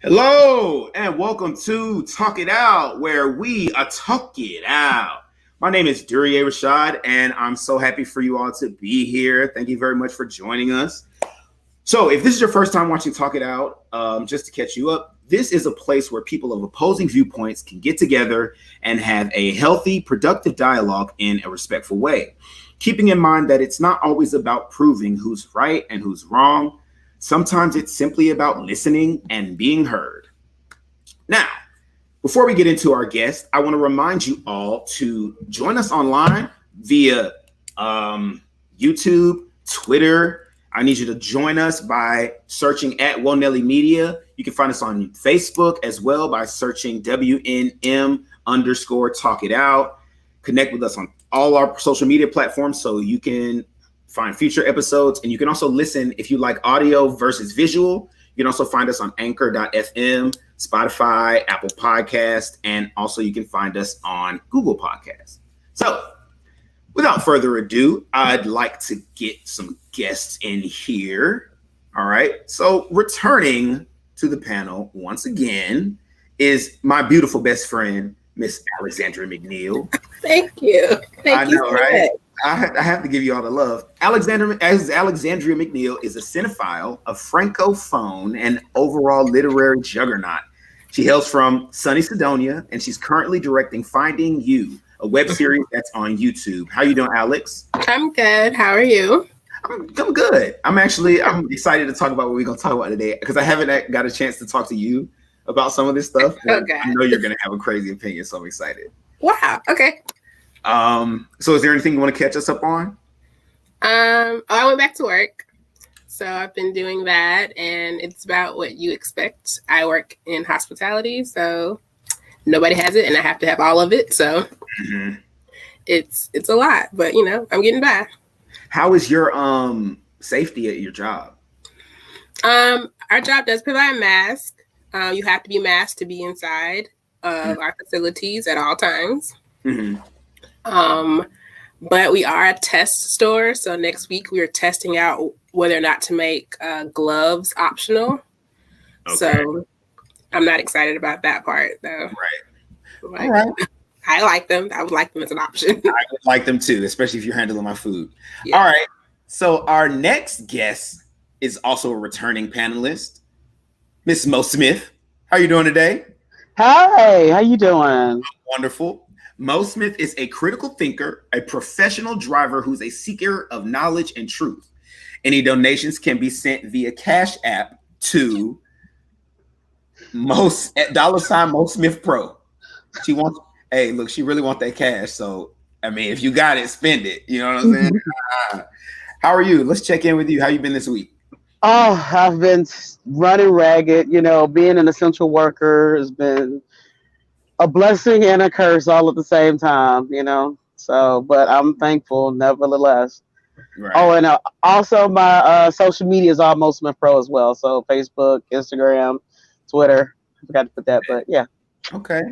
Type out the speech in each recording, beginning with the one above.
Hello and welcome to Talk It Out, where we talk it out. My name is Duryea Rashad, and I'm so happy for you all to be here. Thank you very much for joining us. So, if this is your first time watching Talk It Out, just to catch you up, this is a place where people of opposing viewpoints can get together and have a healthy, productive dialogue in a respectful way, keeping in mind that it's not always about proving who's right and who's wrong. Sometimes it's simply about listening and being heard. Now, before we get into our guest, I want to remind you all to join us online via YouTube, Twitter. I need you to join us by searching at Woe Nelly Media. You can find us on Facebook as well by searching WNM_Talk It Out. Connect with us on all our social media platforms so you can find future episodes, and you can also listen if you like audio versus visual. You can also find us on Anchor.fm, Spotify, Apple Podcast, and also you can find us on Google Podcasts. So without further ado, I'd like to get some guests in here. All right. So returning to the panel once again is my beautiful best friend, Miss Alexandria McNeil. Thank you. Thank you know, right? I have to give you all the love. Alexandria McNeil is a cinephile, a francophone, and overall literary juggernaut. She hails from sunny Sedonia, and she's currently directing Finding You, a web series that's on YouTube. How you doing, Alex? I'm good. How are you? I'm good. I'm excited to talk about what we're going to talk about today because I haven't got a chance to talk to you about some of this stuff. Okay. I know you're going to have a crazy opinion, so I'm excited. Wow. Okay. So is there anything you want to catch us up on? I went back to work. So I've been doing that, and it's about what you expect. I work in hospitality, so nobody has it, and I have to have all of it. So it's a lot, but I'm getting by. How is your safety at your job? Our job does provide masks. You have to be masked to be inside of our facilities at all times. But we are a test store. So next week we are testing out whether or not to make gloves optional. Okay. So I'm not excited about that part though. Right. All right. I like them. I would like them as an option. I would like them too, especially if you're handling my food. Yeah. All right. So our next guest is also a returning panelist, Miss Mo Smith. How are you doing today? Hi, how you doing? Wonderful. Mo Smith is a critical thinker, a professional driver who's a seeker of knowledge and truth. Any donations can be sent via Cash App to $Mo Smith Pro. She really wants that cash. So, I mean, if you got it, spend it. You know what I'm saying? How are you? Let's check in with you. How you been this week? Oh, I've been running ragged. Being an essential worker has been a blessing and a curse all at the same time, So, but I'm thankful nevertheless. Right. Oh, and also my social media is almost Smith Pro as well. So Facebook, Instagram, Twitter. I forgot to put that, but yeah. Okay.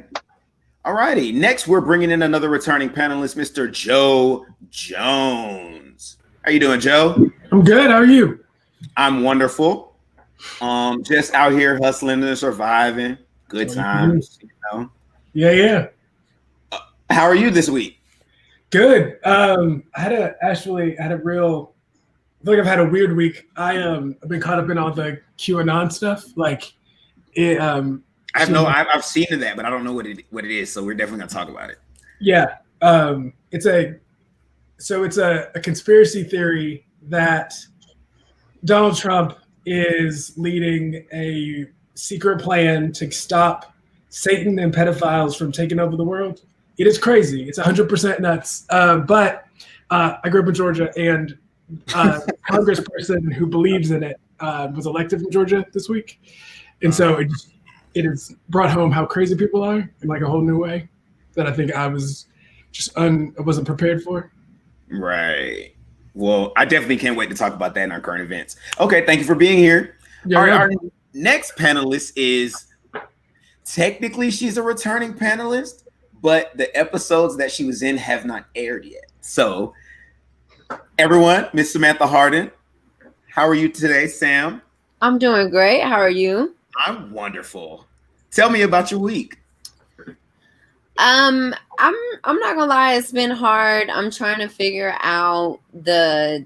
All righty. Next, we're bringing in another returning panelist, Mr. Joe Jones. How you doing, Joe? I'm good. How are you? I'm wonderful. Just out here hustling and surviving. Good times, Yeah. How are you this week? Good. I feel like I've had a weird week. I've been caught up in all the QAnon stuff. I've seen that, but I don't know what it is. So we're definitely gonna talk about it. Yeah. It's a conspiracy theory that Donald Trump is leading a secret plan to stop Satan and pedophiles from taking over the world. It is crazy. It's 100% nuts. But I grew up in Georgia, and a congressperson who believes in it was elected from Georgia this week. And so it has brought home how crazy people are in like a whole new way that I think I was I wasn't prepared for. Right. Well, I definitely can't wait to talk about that in our current events. Okay, thank you for being here. Yeah, our next panelist is technically she's a returning panelist, but the episodes that she was in have not aired yet. So everyone, Miss Samantha Harden, how are you today, Sam? I'm doing great. How are you? I'm wonderful. Tell me about your week. I'm not gonna lie, it's been hard. I'm trying to figure out the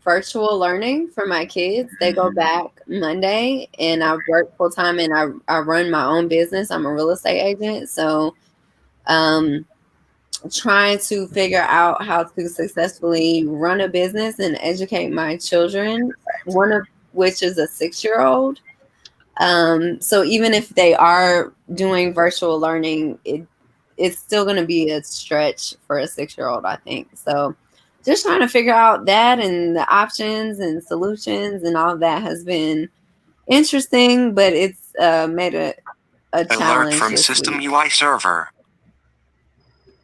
virtual learning for my kids. They go back Monday, and I work full time, and I run my own business. I'm a real estate agent, so trying to figure out how to successfully run a business and educate my children, one of which is a 6-year-old. So even if they are doing virtual learning, it's still going to be a stretch for a 6-year-old, I think. So just trying to figure out that and the options and solutions and all of that has been interesting, but it's made a challenge. Alert from System week. UI server.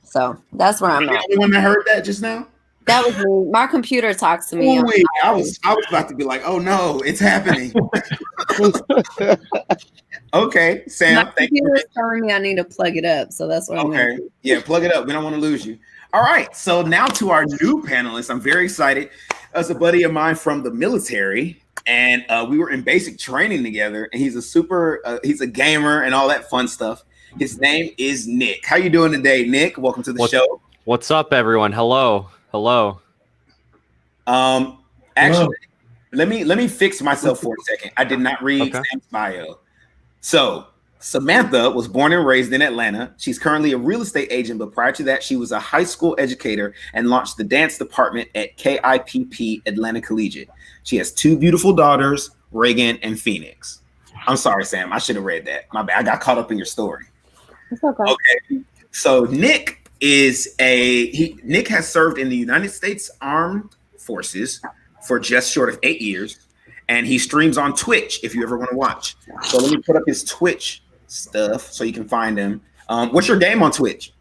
So that's where I'm at. The only one that heard that just now? That was me. My computer talks to me. Oh, wait, I was about to be like, oh no, it's happening. Okay, Sam. My computer is telling me I need to plug it up, so that's what I'm Okay, yeah, plug it up. We don't want to lose you. All right, so now to our new panelist. I'm very excited. As a buddy of mine from the military, and we were in basic training together. And he's he's a gamer and all that fun stuff. His name is Nick. How you doing today, Nick? Welcome to the show. What's up, everyone? Hello. Actually, let me fix myself for a second. I did not read Sam's bio. So Samantha was born and raised in Atlanta. She's currently a real estate agent, but prior to that, she was a high school educator and launched the dance department at KIPP Atlanta Collegiate. She has 2 beautiful daughters, Reagan and Phoenix. I'm sorry, Sam. I should have read that. My bad. I got caught up in your story. It's okay. Okay. So Nick Nick has served in the United States Armed Forces for just short of 8 years. And he streams on Twitch if you ever want to watch. So let me put up his Twitch stuff so you can find him. What's your game on Twitch?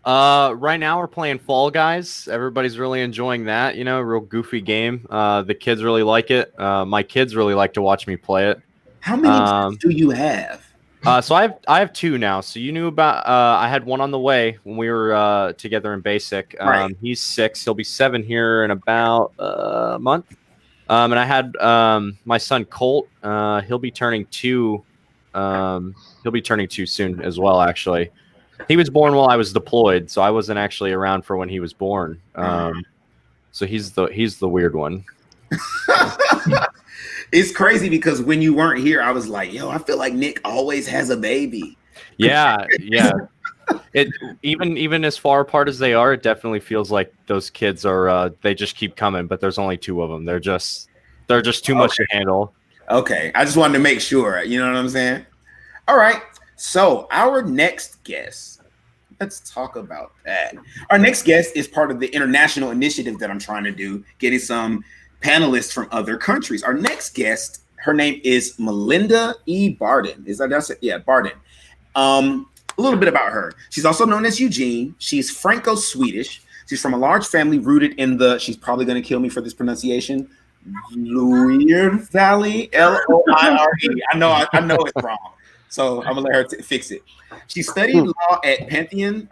Right now we're playing Fall Guys. Everybody's really enjoying that. You know, real goofy game. The kids really like it. My kids really like to watch me play it. How many do you have? So I have 2 now. So you knew about. I had one on the way when we were together in basic. Right. He's 6. He'll be 7 here in about a month. And I had my son Colt. He'll be turning 2. He'll be turning 2 soon as well. Actually, he was born while I was deployed, so I wasn't actually around for when he was born. So he's the weird one. It's crazy because when you weren't here, I was like, yo, I feel like Nick always has a baby. Yeah. It even as far apart as they are, it definitely feels like those kids are they just keep coming, but there's only 2 of them. They're just too much to handle. Okay. I just wanted to make sure, you know what I'm saying? All right. So our next guest, let's talk about that. Our next guest is part of the international initiative that I'm trying to do, getting some panelists from other countries. Our next guest, her name is Melinda E. Barden. That's it? Yeah, Barden. A little bit about her. She's also known as Eugene. She's Franco-Swedish. She's from a large family rooted in she's probably going to kill me for this pronunciation, Loire Valley, L-O-I-R-E. I know it's wrong. So I'm going to let her fix it. She studied law at Pantheon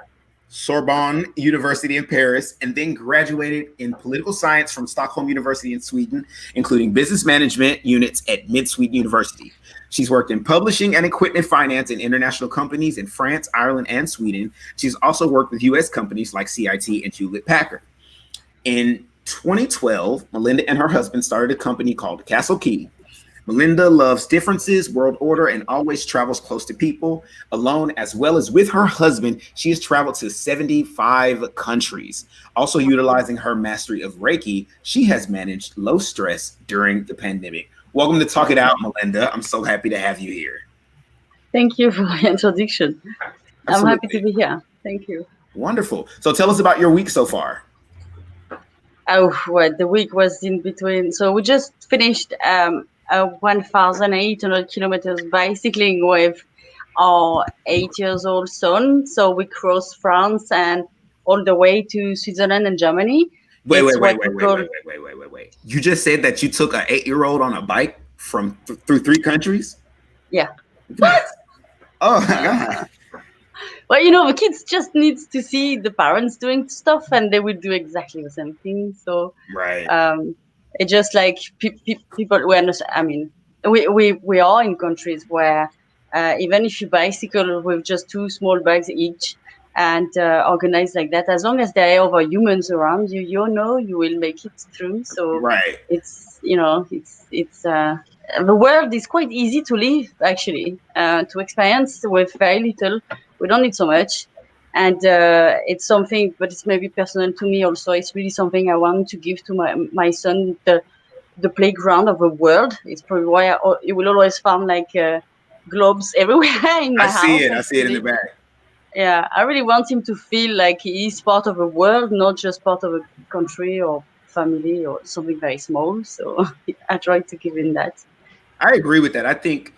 Sorbonne University in Paris, and then graduated in political science from Stockholm University in Sweden, including business management units at Mid-Sweden University. She's worked in publishing and equipment finance in international companies in France, Ireland, and Sweden. She's also worked with U.S. companies like CIT and Hewlett-Packard. In 2012, Melinda and her husband started a company called Castle Key. Melinda loves differences, world order, and always travels close to people. Alone as well as with her husband, she has traveled to 75 countries. Also utilizing her mastery of Reiki, she has managed low stress during the pandemic. Welcome to Talk It Out, Melinda. I'm so happy to have you here. Thank you for the introduction. Absolutely. I'm happy to be here. Thank you. Wonderful. So tell us about your week so far. Oh, well, the week was in between. So we just finished 1,800 kilometers bicycling with our 8-year-old son. So we crossed France and all the way to Switzerland and Germany. Wait. You just said that you took an 8-year-old on a bike from through 3 countries? Yeah. What? Oh my God. Well, you know, the kids just needs to see the parents doing stuff, and they will do exactly the same thing. So right. It's just like people were not, I mean, we are in countries where even if you bicycle with just 2 small bags each and organize like that, as long as there are other humans around you, you will make it through. So Right. it's the world is quite easy to live, actually, to experience with very little. We don't need so much. And it's something, but it's maybe personal to me also. It's really something I want to give to my son, the playground of the world. It's probably why you will always find like globes everywhere in my I house. see it. I see it in the back. Yeah, I really want him to feel like he is part of the world, not just part of a country or family or something very small. So I try to give him that. I agree with that. I think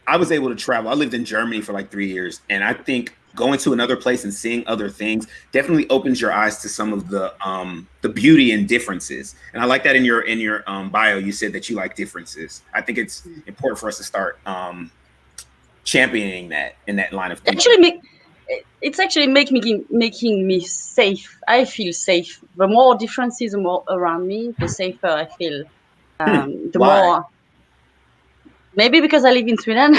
I was able to travel. I lived in Germany for like 3 years, and I think going to another place and seeing other things definitely opens your eyes to some of the beauty and differences. And I like that in your bio, you said that you like differences. I think it's important for us to start championing that in that line of thinking. It's actually making me safe. I feel safe. The more differences around me, the safer I feel. The more. Maybe because I live in Sweden.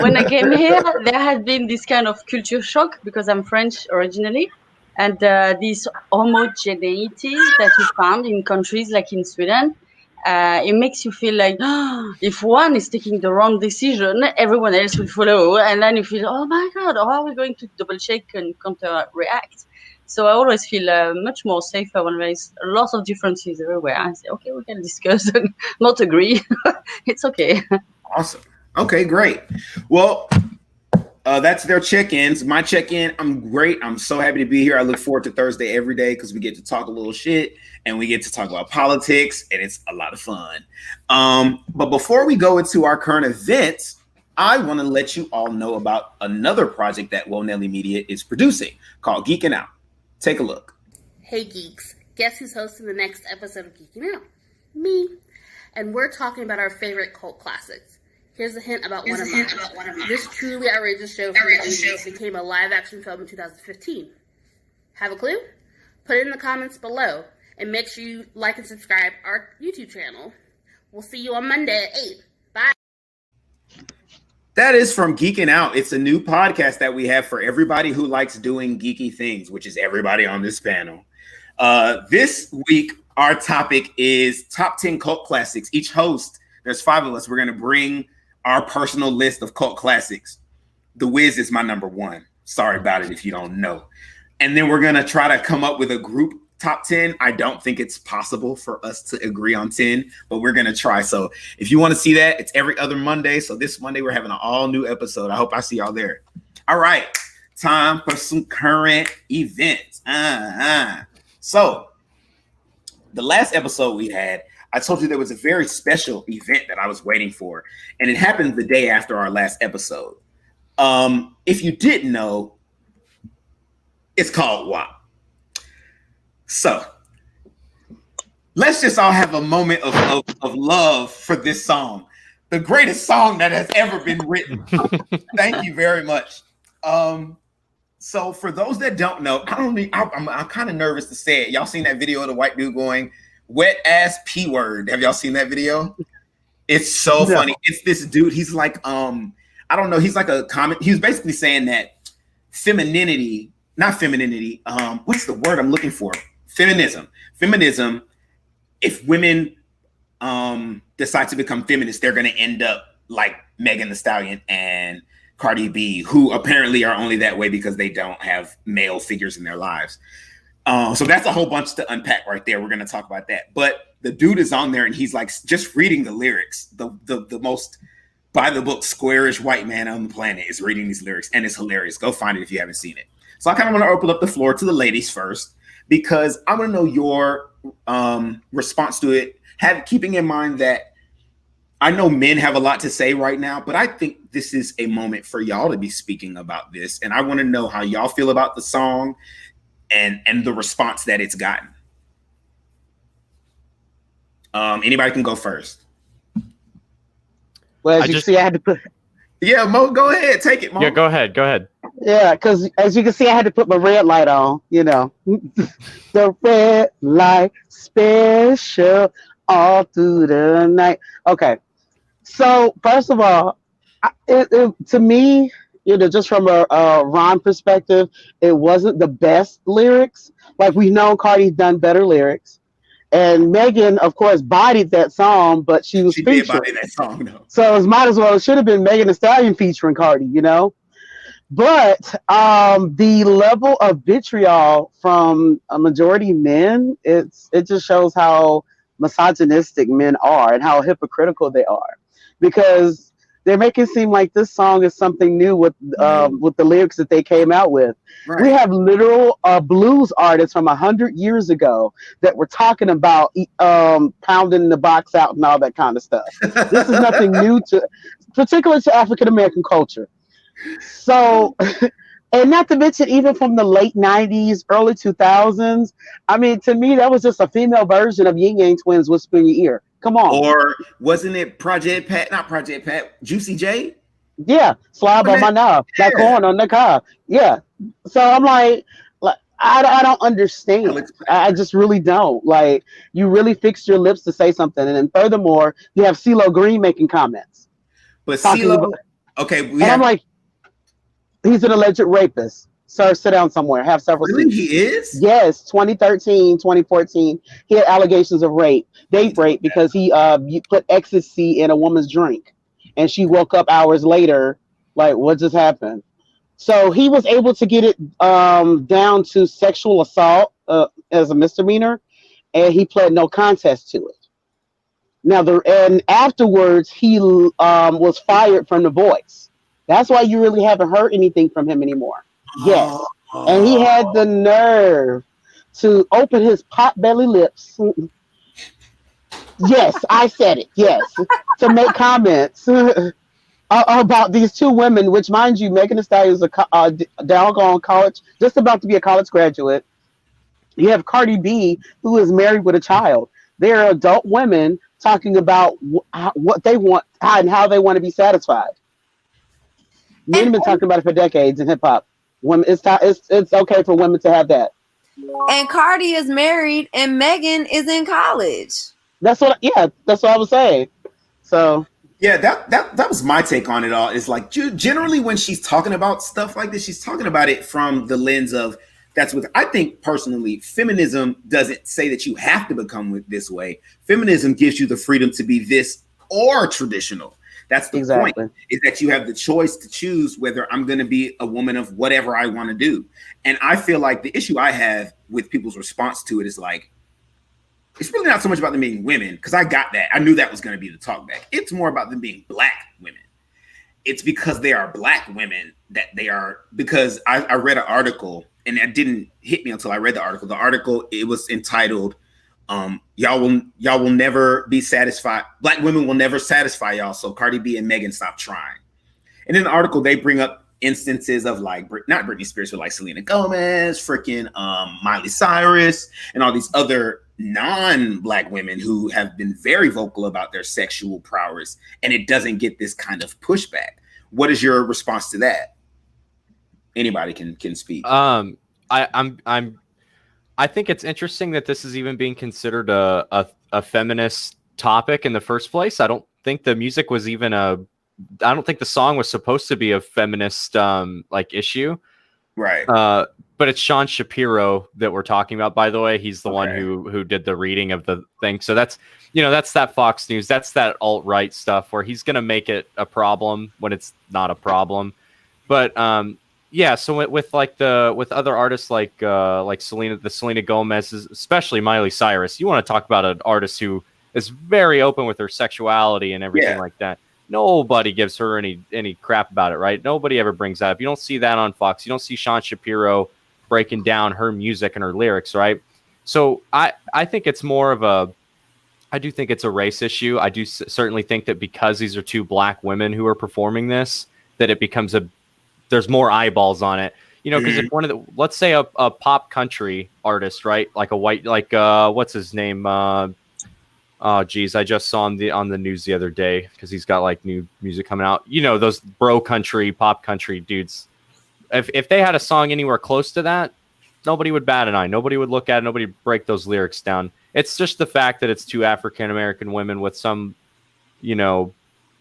When I came here, there had been this kind of culture shock because I'm French originally. And this homogeneity that you found in countries like in Sweden, it makes you feel like if one is taking the wrong decision, everyone else will follow. And then you feel, oh my God, how are we going to double check and counter react? So I always feel much more safer when there's lots of differences everywhere. I say, okay, we can discuss and not agree. It's okay. Awesome. Okay, great. Well, that's their check-ins. My check-in, I'm great. I'm so happy to be here. I look forward to Thursday every day because we get to talk a little shit and we get to talk about politics, and it's a lot of fun. But before we go into our current events, I want to let you all know about another project that Woe Nelly Media is producing called Geeking Out. Take a look. Hey geeks, guess who's hosting the next episode of Geeking Out? Me. And we're talking about our favorite cult classics. Here's a hint about one of mine. This truly outrageous show from the 80s became a live-action film in 2015. Have a clue? Put it in the comments below, and make sure you like and subscribe our YouTube channel. We'll see you on Monday at 8. Bye. That is from Geeking Out. It's a new podcast that we have for everybody who likes doing geeky things, which is everybody on this panel. This week, our topic is top 10 cult classics. Each host, there's 5 of us. We're going to bring our personal list of cult classics. The Wiz is my number 1. Sorry about it if you don't know. And then we're going to try to come up with a group top 10. I don't think it's possible for us to agree on 10, but we're going to try. So if you want to see that, it's every other Monday. So this Monday, we're having an all new episode. I hope I see y'all there. All right. Time for some current events. So the last episode we had, I told you there was a very special event that I was waiting for, and it happened the day after our last episode. If you didn't know, it's called WAP. So let's just all have a moment of love for this song, the greatest song that has ever been written. Thank you very much. So for those that don't know, I'm kind of nervous to say it. Y'all seen that video of the white dude going, wet ass P word? Have y'all seen that video? It's so funny. It's this dude. He's like, I don't know. He's like a comment. He was basically saying that femininity, what's the word I'm looking for? Feminism. If women decide to become feminists, they're going to end up like Megan Thee Stallion and Cardi B, who apparently are only that way because they don't have male figures in their lives. So that's a whole bunch to unpack right there. We're going to talk about that. But the dude is on there and he's like just reading the lyrics. The most by the book squarish white man on the planet is reading these lyrics, and it's hilarious. Go find it if you haven't seen it. So I kind of want to open up the floor to the ladies first, because I want to know your response to it. Keeping in mind that I know men have a lot to say right now, but I think this is a moment for y'all to be speaking about this. And I want to know how y'all feel about the song and the response that it's gotten. Anybody can go first. Well, as you see, I had to put. Yeah, Mo, go ahead. Take it, Mo. Yeah, go ahead. Yeah, because as you can see, I had to put my red light on, the red light special all through the night. Okay, So first of all, to me, just from a rhyme perspective, it wasn't the best lyrics. Like we know Cardi's done better lyrics, and Megan, of course, bodied that song, but she was She did featuring. body that song though. So it should have been Megan Thee Stallion featuring Cardi. But the level of vitriol from a majority men, it just shows how misogynistic men are and how hypocritical they are, because they're making it seem like this song is something new with the lyrics that they came out with. Right. We have literal blues artists from 100 years ago that were talking about pounding the box out and all that kind of stuff. This is nothing new particularly to African American culture. So, and not to mention, even from the late 90s, early 2000s, I mean, to me, that was just a female version of Yin Yang Twins Whisper in Your Ear. Come on. Or wasn't it Project Pat? Not Project Pat. Juicy J? Yeah. Slob on my knob. Yeah. Like corn on the cob. Yeah. So I'm like I don't understand. I just really don't. Like, you really fixed your lips to say something. And then furthermore, you have CeeLo Green making comments. But CeeLo, okay. I'm like, he's an alleged rapist. Sir, sit down somewhere. Have several Really? seats. He is? Yes, 2013, 2014. He had allegations of date rape, because he put ecstasy in a woman's drink. And she woke up hours later, like, what just happened? So he was able to get it down to sexual assault as a misdemeanor, and he pled no contest to it. Now, and afterwards, he was fired from The Voice. That's why you really haven't heard anything from him anymore. Yes. And he had the nerve to open his pot-belly lips. Yes, I said it. Yes. To make comments about these two women, which, mind you, Megan Thee Stallion is a doggone college, just about to be a college graduate. You have Cardi B, who is married with a child. They're adult women talking about what they want and how they want to be satisfied. Men have been talking about it for decades in hip hop. Women, it's okay for women to have that. And Cardi is married, and Megan is in college. That's what I was saying. So yeah, that was my take on it all. Is like, generally when she's talking about stuff like this, she's talking about it from the lens of, that's what I think personally. Feminism doesn't say that you have to become this way. Feminism gives you the freedom to be this or traditional. That's the point, is that you have the choice to choose whether I'm going to be a woman of whatever I want to do. And I feel like the issue I have with people's response to it is like, it's really not so much about them being women, because I got that. I knew that was going to be the talkback. It's more about them being black women. It's because they are black women that they are, because I read an article, and it didn't hit me until I read the article. The article, it was entitled, y'all will never be satisfied. Black women will never satisfy y'all. So Cardi B and Megan stop trying. And in the article, they bring up instances of like, not Britney Spears, but like Selena Gomez, freaking Miley Cyrus, and all these other non-black women who have been very vocal about their sexual prowess, and it doesn't get this kind of pushback. What is your response to that? Anybody can speak. I think it's interesting that this is even being considered a feminist topic in the first place. I don't think the music was even I don't think the song was supposed to be a feminist like issue. Right. But it's Sean Shapiro that we're talking about, by the way. He's the one who did the reading of the thing. So that's that Fox News. That's that alt-right stuff where he's going to make it a problem when it's not a problem. But yeah, so with other artists like Selena Gomez, especially Miley Cyrus, you want to talk about an artist who is very open with her sexuality and everything like that. Nobody gives her any crap about it, right? Nobody ever brings that up. You don't see that on Fox. You don't see Sean Shapiro breaking down her music and her lyrics, right? So I think it's more of I do think it's a race issue. I do certainly think that because these are two black women who are performing this, that it becomes there's more eyeballs on it. Because if let's say a pop country artist, right? Like a white, like what's his name? Oh geez, I just saw him on the news the other day because he's got like new music coming out. Those bro country, pop country dudes. If they had a song anywhere close to that, nobody would bat an eye. Nobody would look at it. Nobody would break those lyrics down. It's just the fact that it's two African American women with some,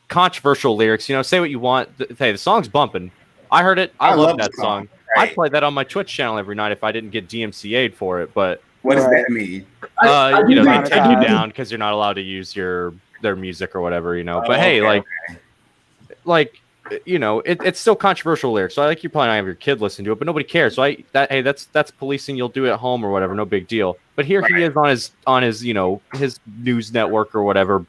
controversial lyrics. You know, say what you want. Hey, the song's bumping. I heard it. I love that song. Right. I play that on my Twitch channel every night if I didn't get DMCA'd for it. But what does that mean? You know, they take you down because you're not allowed to use their music or whatever. You know, but hey, like. You know, it's still controversial lyrics. So I like you probably not have your kid listen to it, but nobody cares. So that's policing. You'll do it at home or whatever. No big deal. But here he is on his you know, his news network or whatever,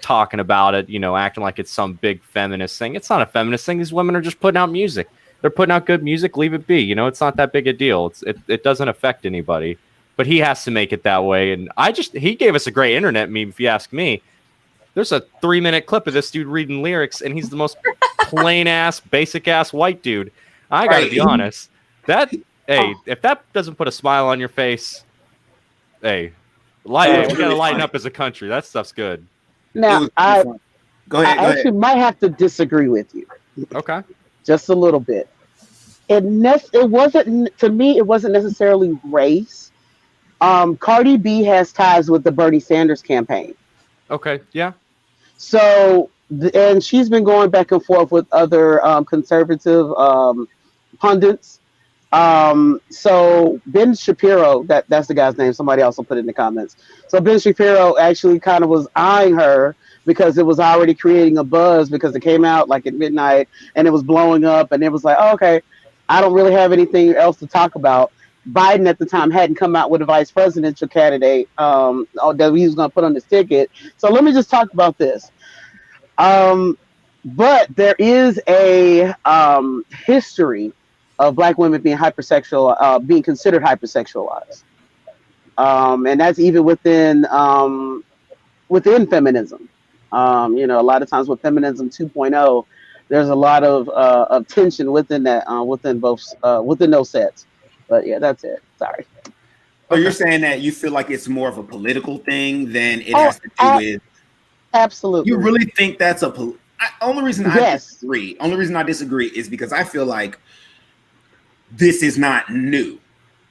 talking about it. You know, acting like it's some big feminist thing. It's not a feminist thing. These women are just putting out music. They're putting out good music. Leave it be. You know, it's not that big a deal. It doesn't affect anybody. But he has to make it that way. And he gave us a great internet meme, if you ask me. There's a 3-minute clip of this dude reading lyrics, and he's the most plain ass, basic ass white dude. I gotta be honest. If that doesn't put a smile on your face, we gotta lighten up as a country. That stuff's good. Now, I actually might have to disagree with you. Okay. Just a little bit. It wasn't, to me, it wasn't necessarily race. Cardi B has ties with the Bernie Sanders campaign. Okay, yeah. So, and she's been going back and forth with other conservative pundits. So Ben Shapiro, that's the guy's name. Somebody else will put it in the comments. So Ben Shapiro actually kind of was eyeing her because it was already creating a buzz because it came out like at midnight and it was blowing up and it was like, oh, okay, I don't really have anything else to talk about. Biden at the time hadn't come out with a vice presidential candidate that he was going to put on his ticket. So let me just talk about this. But there is a history of Black women being hypersexual, being considered hypersexualized, and that's even within feminism. You know, a lot of times with feminism 2.0, there's a lot of tension within that, within those sets. But yeah, that's it. Sorry. So you're saying that you feel like it's more of a political thing than it has to do with. Absolutely. You really think that's only reason I disagree is because I feel like this is not new.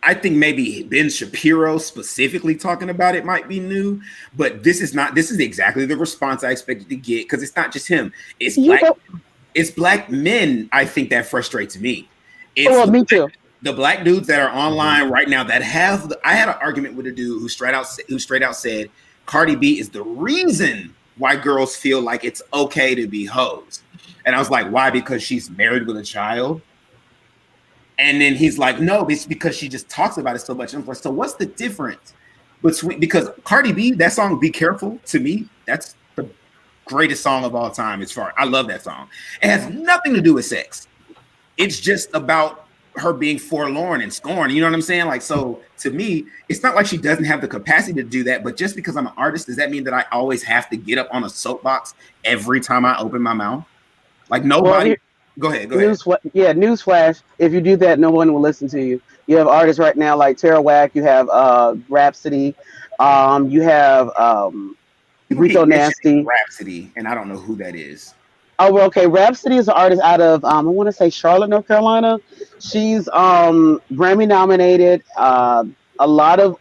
I think maybe Ben Shapiro specifically talking about it might be new, but this is exactly the response I expected to get because it's not just him. It's black men. I think that frustrates me. Me too. The black dudes that are online right now that I had an argument with a dude who straight out said Cardi B is the reason why girls feel like it's okay to be hoes. And I was like, why? Because she's married with a child? And then he's like, no, it's because she just talks about it so much. And I'm like, so what's the difference because Cardi B, that song Be Careful, to me, that's the greatest song of all time I love that song. It has nothing to do with sex. It's just about her being forlorn and scorned. You know what I'm saying? Like, so to me, it's not like she doesn't have the capacity to do that, but just because I'm an artist, does that mean that I always have to get up on a soapbox every time I open my mouth? Like nobody. Go ahead. Newsflash. If you do that, no one will listen to you. You have artists right now like Tara Whack. You have Rhapsody. You have Rico Nasty. Rhapsody, and I don't know who that is. Oh, well, okay. Rhapsody is an artist out of I want to say Charlotte, North Carolina. She's Grammy nominated. A lot of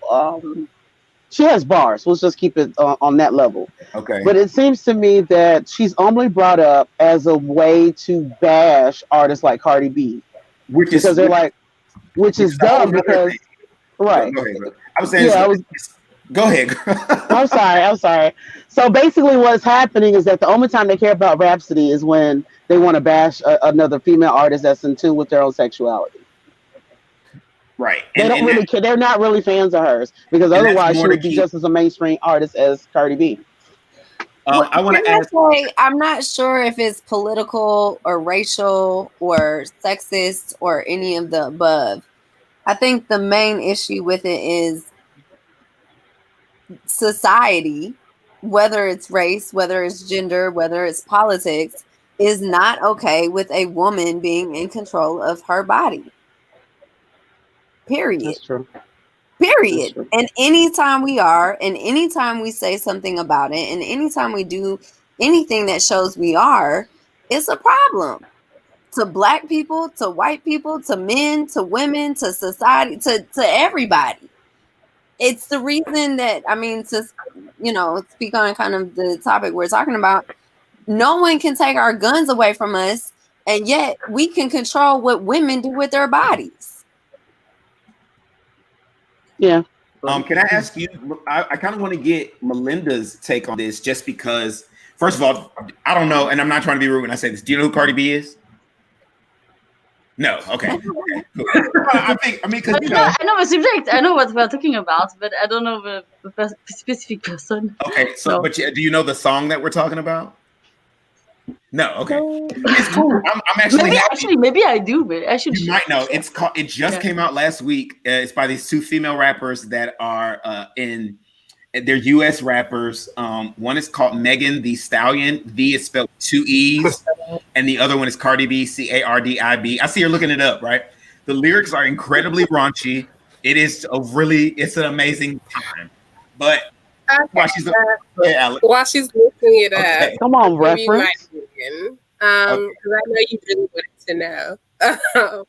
she has bars. Let's just keep it on that level. Okay. But it seems to me that she's only brought up as a way to bash artists like Cardi B, which is dumb because right. Go ahead, bro. I was saying. Go ahead. I'm sorry. So basically what's happening is that the only time they care about Rhapsody is when they want to bash another female artist that's in tune with their own sexuality. Right. They don't really care. They're not really fans of hers because otherwise she would be just as a mainstream artist as Cardi B. I want to ask. I'm not sure if it's political or racial or sexist or any of the above. I think the main issue with it is society, whether it's race, whether it's gender, whether it's politics, is not okay with a woman being in control of her body. Period. That's true. Period. That's true. And anytime we are, and anytime we say something about it, and anytime we do anything that shows we are, it's a problem. To black people, to white people, to men, to women, to society, to everybody. It's the reason that, I mean, to, speak on kind of the topic we're talking about, no one can take our guns away from us, and yet we can control what women do with their bodies. Yeah. Can I ask you? I kind of want to get Melinda's take on this, just because. First of all, I don't know, and I'm not trying to be rude when I say this. Do you know who Cardi B is? No. Okay. Okay. Cool. Because I know the subject. I know what we're talking about, but I don't know the specific person. Okay. So, No. but do you know the song that we're talking about? No. Okay. It's cool. I'm actually happy. Maybe I do, but I should. You might know. It's called. It just came out last week. It's by these two female rappers that are they're U.S. rappers. One is called Megan Thee Stallion. The is spelled with 2 E's, and the other one is Cardi B, Cardib. I see you're looking it up, right? The lyrics are incredibly raunchy. It's an amazing time. But while she's looking it up, come on, reference. Because I know you really wanted to know.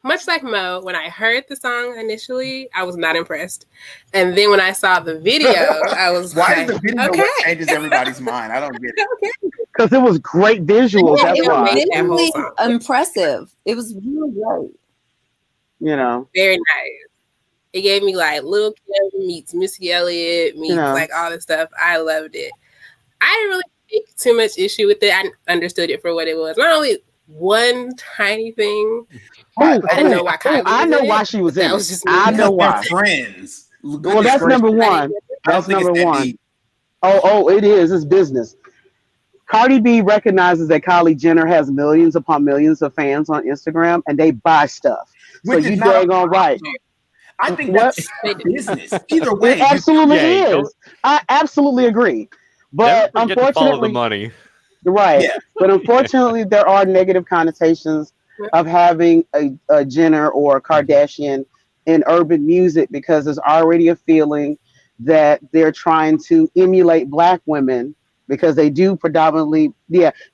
Much like Mo, when I heard the song initially, I was not impressed. And then when I saw the video, I was why is the video what changes everybody's mind? I don't get it. Because it was great visuals. Yeah, that's why. it was really impressive. It was really great. You know. Very nice. It gave me like Lil Kim meets Missy Elliott meets like all this stuff. I loved it. I didn't really take too much issue with it. I understood it for what it was. Not only one tiny thing. I didn't know why. I know why she was in it. I know why. Friends. Well, that's number one. That's number one. Oh, it is. It's business. Cardi B recognizes that Kylie Jenner has millions upon millions of fans on Instagram, and they buy stuff. So you daggone right. I think that's business. Either way, it absolutely is. I absolutely agree. But unfortunately, follow the money. Right. Yeah. But unfortunately, there are negative connotations of having a Jenner or a Kardashian in urban music, because there's already a feeling that they're trying to emulate Black women, because they do predominantly,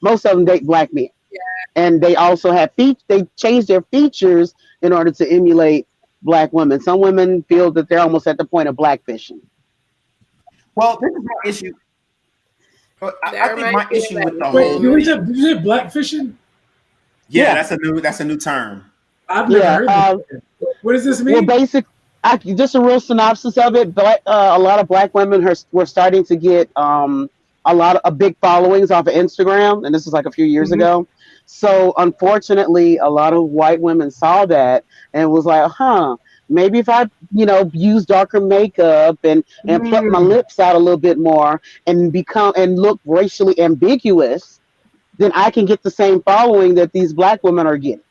most of them date Black men. Yeah. And they also have they change their features in order to emulate Black women. Some women feel that they're almost at the point of blackfishing. Well, this is my issue. I think my issue with the whole. You said blackfishing? Yeah, that's a new term. I've never heard of it. What does this mean? Well, just a real synopsis of it. But a lot of Black women were starting to get a big followings off of Instagram, and this was like a few years ago. So unfortunately, a lot of white women saw that and was like, maybe if I, use darker makeup and pluck my lips out a little bit more and look racially ambiguous, then I can get the same following that these Black women are getting.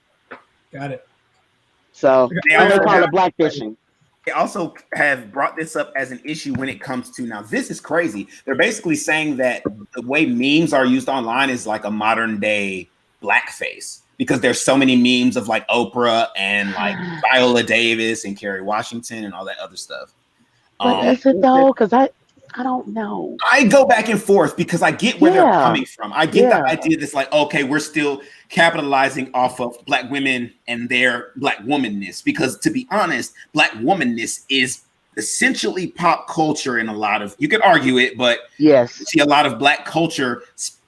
Got it. So they call it blackfishing. They also have brought this up as an issue when it comes to, now this is crazy. They're basically saying that the way memes are used online is like a modern day blackface, because there's so many memes of like Oprah and like Viola Davis and Kerry Washington and all that other stuff. But is it though? Because I don't know. I go back and forth because I get where they're coming from. I get the idea that's like, okay, we're still capitalizing off of Black women and their Black womanness, because to be honest, Black womanness is essentially pop culture in a lot of, you could argue it, but yes, see a lot of Black culture,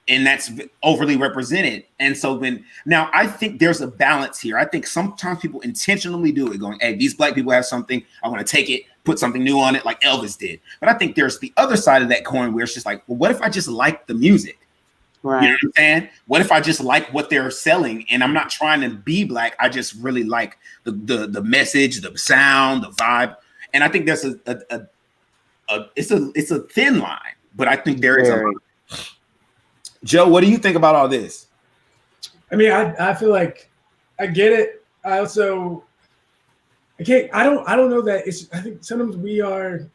and that's overly represented. And so now I think there's a balance here. I think sometimes people intentionally do it, going, hey, these Black people have something, I want to take it, put something new on it, like Elvis did. But I think there's the other side of that coin where it's just like, well, what if I just like the music? Right. You know what I'm saying? What if I just like what they're selling and I'm not trying to be Black? I just really like the message, the sound, the vibe. And I think there's it's a thin line, but I think there is a line. Joe, what do you think about all this? I mean, I feel like I get it. I also I don't know that it's, I think sometimes we are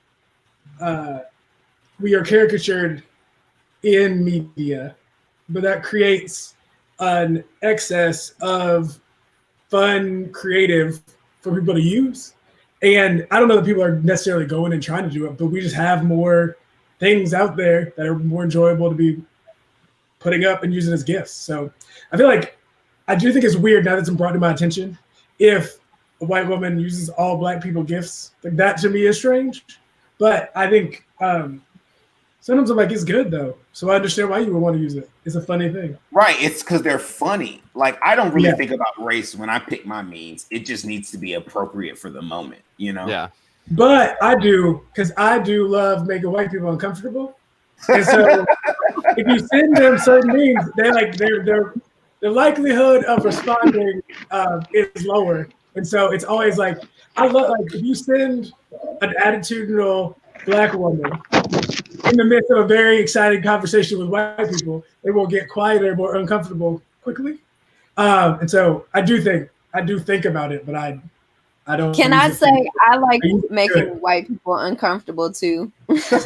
caricatured in media, but that creates an excess of fun, creative for people to use. And I don't know that people are necessarily going and trying to do it, but we just have more things out there that are more enjoyable to be putting up and using as gifts. So I feel like, I do think it's weird now that it's been brought to my attention, if a white woman uses all Black people gifts, like that to me is strange. But I think Sometimes I'm like, it's good though. So I understand why you would want to use it. It's a funny thing. Right. It's because they're funny. Like, I don't really Yeah. think about race when I pick my memes. It just needs to be appropriate for the moment, you know? Yeah. But I do, because I do love making white people uncomfortable. And so if you send them certain memes, their likelihood of responding is lower. And so it's always like, I love, like, if you send an attitudinal Black woman in the midst of a very exciting conversation with white people, they will get quieter, more uncomfortable quickly. And so I do think about it, but I don't. Can I say I like making good. white people uncomfortable too? It's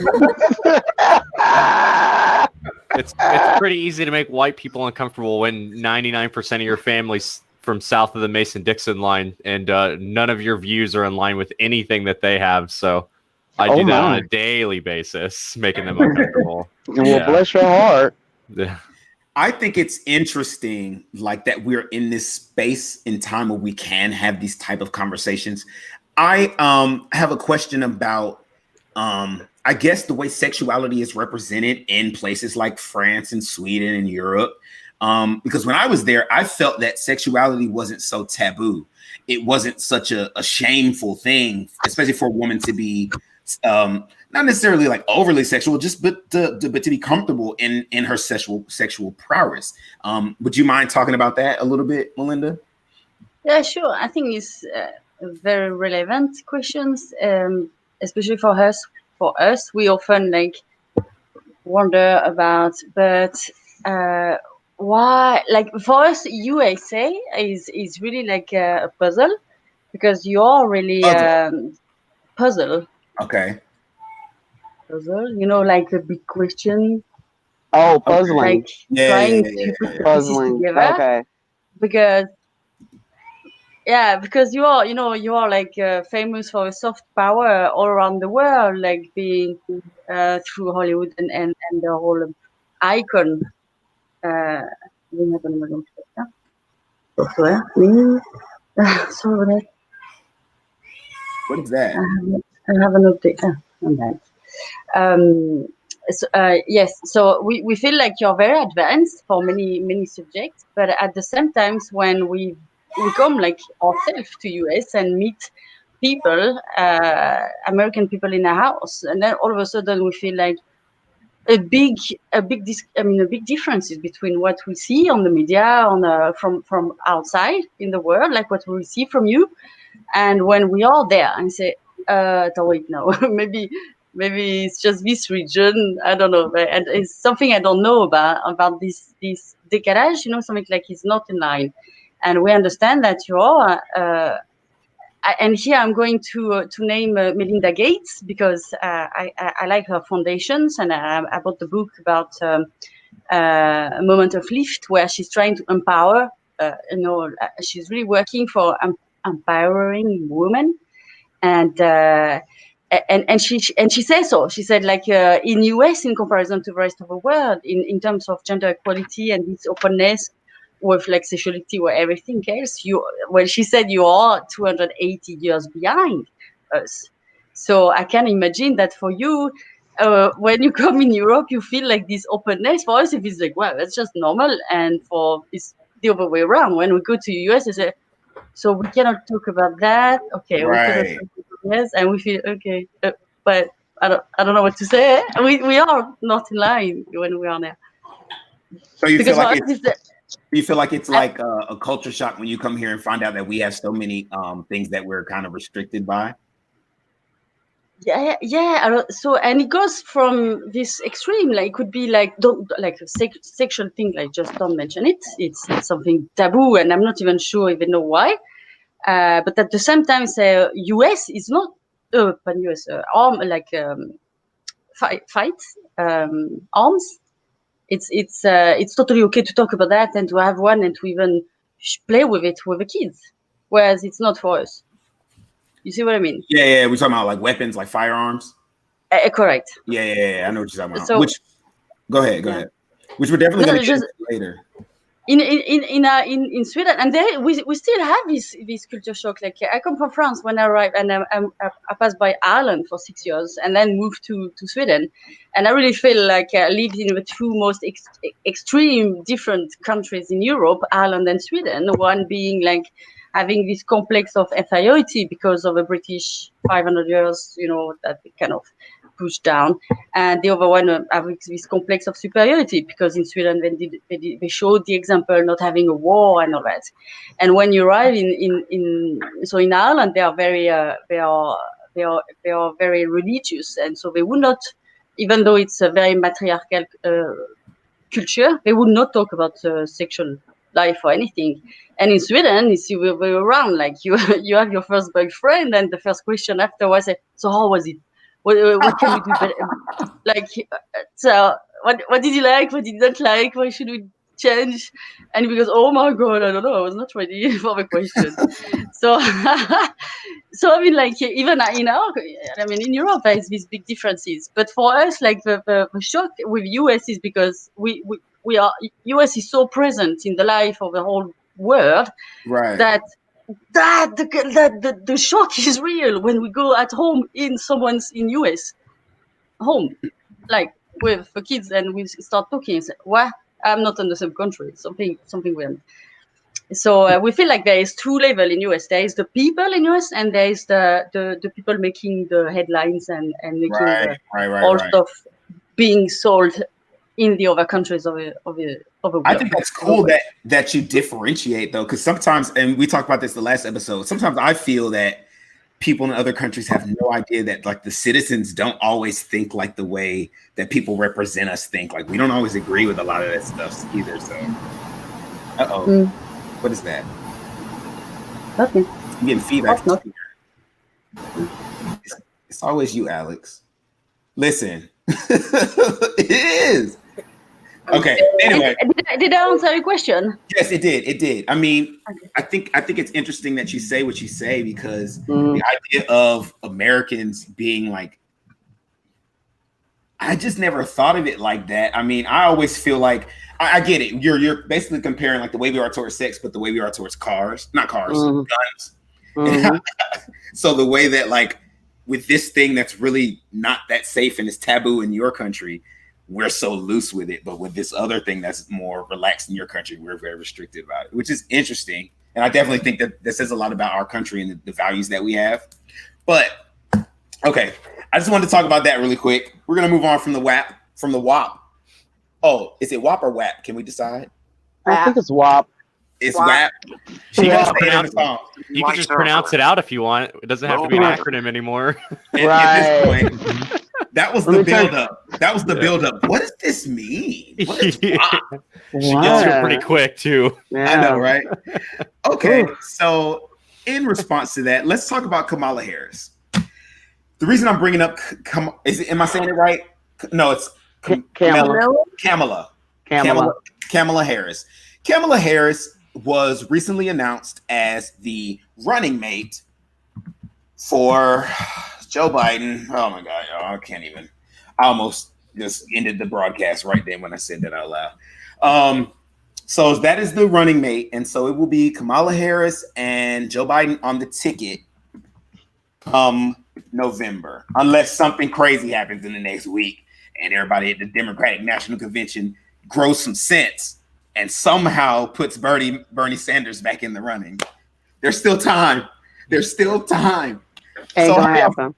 pretty easy to make white people uncomfortable when 99% of your family's from south of the Mason-Dixon line, and none of your views are in line with anything that they have. So I do that on a daily basis, making them uncomfortable. Well, bless your heart. Yeah. I think it's interesting, like, that we're in this space in time where we can have these type of conversations. I have a question about, I guess, the way sexuality is represented in places like France and Sweden and Europe. Because when I was there, I felt that sexuality wasn't so taboo. It wasn't such a shameful thing, especially for a woman to be not necessarily like overly sexual, but to be comfortable in her sexual prowess. Would you mind talking about that a little bit, Melinda? Yeah, sure. I think it's very relevant questions, especially for us. For us, we often like wonder about, but why? Like for us, USA is really like a puzzle, because you're really puzzle. Okay. Puzzle, you know, like a big question. Oh, puzzling. Like trying to put the pieces together. Okay. Because you are, you know, you are like famous for soft power all around the world, like being through Hollywood and the whole icon. Sorry about that. What is that? I have an update on that. Yes, so we feel like you're very advanced for many subjects, but at the same time, when we come like ourselves to US and meet people, American people in a house, and then all of a sudden we feel like a big difference between what we see on the media from outside in the world, like what we see from you, and when we are there and say, wait, no, maybe it's just this region. I don't know, and it's something I don't know about this décalage. You know, something like it's not in line, and we understand that you are. And here I'm going to name Melinda Gates, because I like her foundations, and I bought the book about a moment of lift, where she's trying to empower. She's really working for empowering women, and she says so. She said, like, in US, in comparison to the rest of the world, in terms of gender equality and this openness with like sexuality or everything else, she said you are 280 years behind us. So I can imagine that for you, when you come in Europe, you feel like this openness. For us, if it's like, well, that's just normal, and for it's the other way around. When we go to US, it's so we cannot talk about that. Okay, right. We cannot talk about this, and we feel okay, but I don't know what to say. We are not in line when we are there. So you feel like it's like a culture shock when you come here and find out that we have so many things that we're kind of restricted by? Yeah. So, and it goes from this extreme, like, it could be like, don't like a sexual thing, like just don't mention it. It's something taboo, and I'm not even sure even know why. But at the same time, US is not US arms. It's totally okay to talk about that and to have one and to even play with it with the kids, whereas it's not for us. You see what I mean? Yeah. We're talking about like weapons, like firearms. Correct. Yeah. I know what you're talking about. Go ahead. Which we're definitely going to get later. in Sweden, and we still have this culture shock. Like I come from France when I arrived, and I passed by Ireland for 6 years, and then moved to Sweden, and I really feel like I lived in the two most extreme different countries in Europe, Ireland and Sweden. One being like having this complex of inferiority because of the British 500 years, that they kind of pushed down, and the other one having this complex of superiority because in Sweden they showed the example not having a war and all that. And when you arrive in Ireland, they are very very religious, and so they would not, even though it's a very matriarchal culture, they would not talk about sexual life or anything. And in Sweden, it's the other way around. Like you have your first boyfriend, and the first question afterwards, so how was it? What can we do better? Like, so what did you like? What did you not like? What should we change? And he goes, oh my God, I don't know. I was not ready for the question. So, so I mean, like even in Europe, there's these big differences. But for us, like the shock with US is because we are US is so present in the life of the whole world, Right. that the shock is real when we go at home in someone's in US home, like with the kids, and we start talking and say, "What? I'm not in the same country. Something weird." So we feel like there is two levels in US. There is the people in US, and there is the people making the headlines and making all stuff being sold in the other countries of the world. I think that's cool that you differentiate though, because sometimes, and we talked about this the last episode, sometimes I feel that people in other countries have no idea that like the citizens don't always think like the way that people represent us think. Like we don't always agree with a lot of that stuff either. So what is that? Okay. I'm getting feedback. It's always you, Alex. Listen. It is. Okay. Anyway, did I answer your question? Yes, it did. It did. I mean, okay. I think it's interesting that you say what you say, because the idea of Americans being like, I just never thought of it like that. I mean, I always feel like I get it. You're basically comparing like the way we are towards sex, but the way we are towards cars, not cars, guns. So the way that like with this thing that's really not that safe and is taboo in your country, we're so loose with it. But with this other thing that's more relaxed in your country, we're very restricted about it, which is interesting. And I definitely think that says a lot about our country and the values that we have. But okay, I just wanted to talk about that really quick. We're gonna move on from the WAP. Oh, is it WAP or WAP? Can we decide? I think it's WAP. It's WAP. You can just pronounce it out if you want. It doesn't have to be an acronym anymore. At this point, that was the build-up. That was the build-up. What does this mean? She gets through pretty quick too. Yeah. I know, right? Okay, so in response to that, let's talk about Kamala Harris. The reason I'm bringing up, am I saying it right? No, it's Kamala Harris. Kamala Harris was recently announced as the running mate for Joe Biden. Oh my God, I can't even. I almost just ended the broadcast right then when I said that out loud. So that is the running mate, and so it will be Kamala Harris and Joe Biden on the ticket November, unless something crazy happens in the next week and everybody at the Democratic National Convention grows some sense and somehow puts Bernie Sanders back in the running. There's still time. Ain't gonna happen.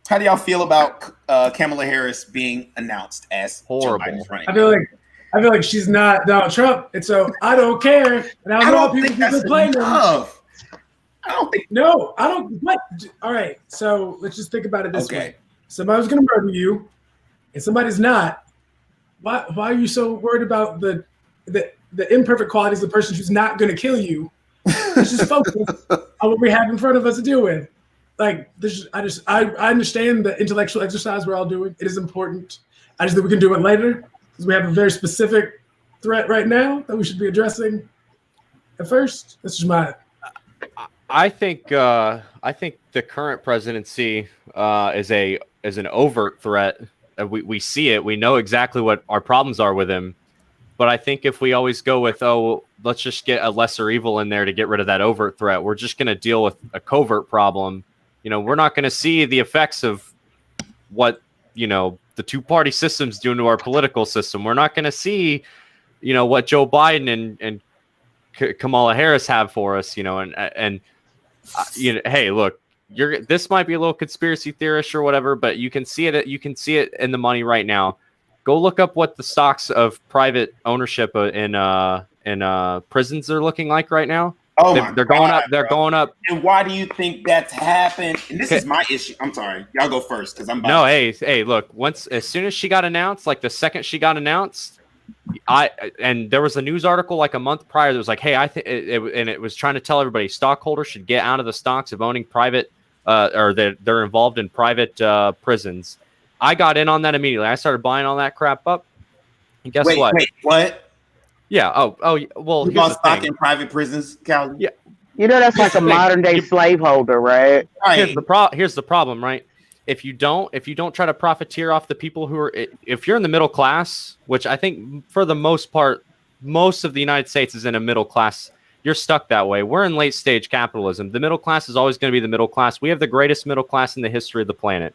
How do y'all feel about Kamala Harris being announced as horrible? Joe Biden's running? I feel like she's not Donald Trump, and so I don't care. And I don't think that's enough. I don't think. No, I don't. What? All right. So let's just think about it this way. Somebody's going to murder you, and somebody's not. Why are you so worried about the imperfect qualities of the person who's not going to kill you? Let's just focus on what we have in front of us to deal with. Like this, I understand the intellectual exercise we're all doing. It is important. I just think we can do it later because we have a very specific threat right now that we should be addressing at first. That's just my. I think the current presidency is an overt threat. We see it. We know exactly what our problems are with him, But I think if we always go with, oh, let's just get a lesser evil in there to get rid of that overt threat, we're just going to deal with a covert problem. You know, we're not going to see the effects of what, you know, the two-party system's doing to our political system. We're not going to see, you know, what Joe Biden and Kamala Harris have for us, you know, and you know, hey, look, this might be a little conspiracy theorist or whatever, but you can see it. You can see it in the money right now. Go look up what the stocks of private ownership in prisons are looking like right now. Oh, they're going up. They're going up. And why do you think that's happened? And this is my issue. I'm sorry. Y'all go first because I'm. No, hey, look. As soon as she got announced, like the second she got announced, and there was a news article like a month prior that was like, hey, I think and it was trying to tell everybody stockholders should get out of the stocks of owning private, or they're involved in private prisons. I got in on that immediately. I started buying all that crap up. And guess what? Wait, what? Yeah. Oh. Well, you bought stock in private prisons, Cal? Yeah. You know, that's like a modern day slaveholder, right? Here's the problem, right? If you don't try to profiteer off the people who are, if you're in the middle class, which I think for the most part, most of the United States is in a middle class. You're stuck that way. We're in late stage capitalism. The middle class is always going to be the middle class. We have the greatest middle class in the history of the planet.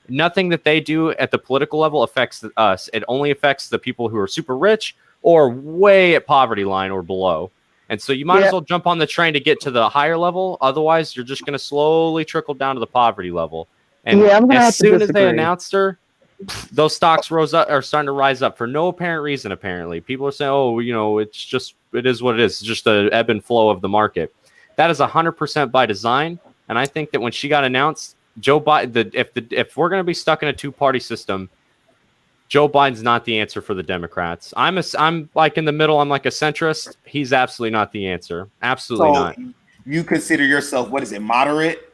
Nothing that they do at the political level affects us. It only affects the people who are super rich or way at poverty line or below. And so you might as well jump on the train to get to the higher level. Otherwise, you're just going to slowly trickle down to the poverty level. And as soon as they announced her, those stocks are starting to rise up for no apparent reason, apparently. People are saying, oh, you know, it is what it is. It's just the ebb and flow of the market. That is 100% by design. And I think that when she got announced, Joe Biden, if we're going to be stuck in a two-party system, Joe Biden's not the answer for the Democrats. I'm like in the middle. I'm like a centrist. He's absolutely not the answer. Absolutely not. You consider yourself, what is it, moderate?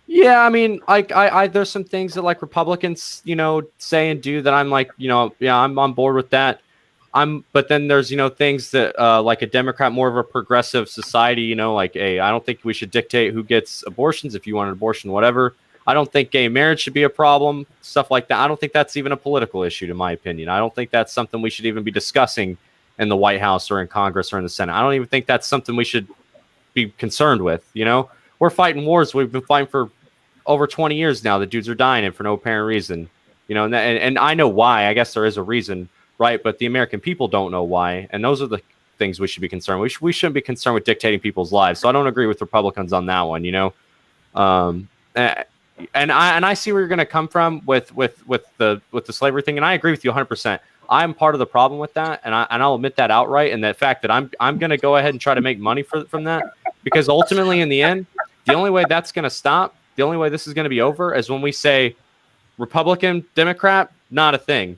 Yeah, I mean, I there's some things that like Republicans, you know, say and do that I'm like, you know, yeah, I'm on board with that. But then there's, you know, things that like a Democrat, more of a progressive society, you know, like, hey, I don't think we should dictate who gets abortions. If you want an abortion, whatever. I don't think gay marriage should be a problem, stuff like that. I don't think that's even a political issue, in my opinion. I don't think that's something we should even be discussing in the White House or in Congress or in the Senate. I don't even think that's something we should be concerned with. You know, we're fighting wars. We've been fighting for over 20 years now. The dudes are dying and for no apparent reason. You know, and I know why. I guess there is a reason, right? But the American people don't know why. And those are the things we should be concerned with. We shouldn't be concerned with dictating people's lives. So I don't agree with Republicans on that one, you know. And I see where you're going to come from with the slavery thing, and I agree with you 100%. I'm part of the problem with that, and I'll admit that outright. And the fact that I'm going to go ahead and try to make money from that, because ultimately, in the end, the only way that's going to stop, the only way this is going to be over, is when we say Republican, Democrat, not a thing.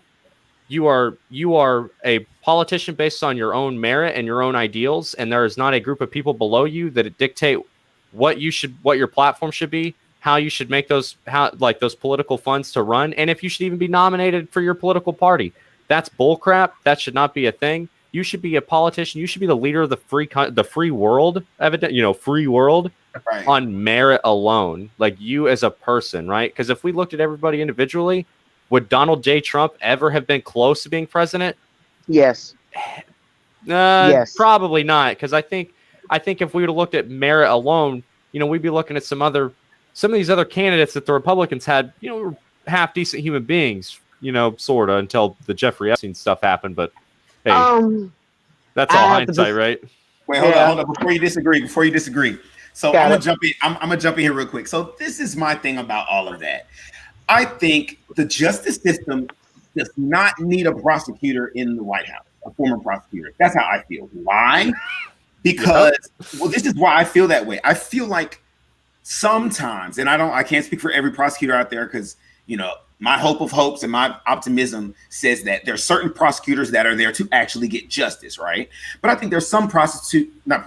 You are a politician based on your own merit and your own ideals, and there is not a group of people below you that dictate what your platform should be, how you should make those political funds to run, and if you should even be nominated for your political party. That's bullcrap. That should not be a thing. You should be a politician. You should be the leader of the free world, free world, right, on merit alone, like you as a person, right? Because if we looked at everybody individually, would Donald J. Trump ever have been close to being president? Yes. Yes. Probably not, because I think if we would have looked at merit alone, you know, we'd be looking at some of these other candidates that the Republicans had, you know, were half decent human beings, you know, sort of, until the Jeffrey Epstein stuff happened. But hey, that's all hindsight, right? Wait, hold on. Before you disagree. So I'm gonna jump in. I'm gonna jump in here real quick. So this is my thing about all of that. I think the justice system does not need a prosecutor in the White House, a former prosecutor. That's how I feel. Why? Because this is why I feel that way. I feel like sometimes, and I can't speak for every prosecutor out there, because, you know, my hope of hopes and my optimism says that there are certain prosecutors that are there to actually get justice, right? But I think there's some prosecutors that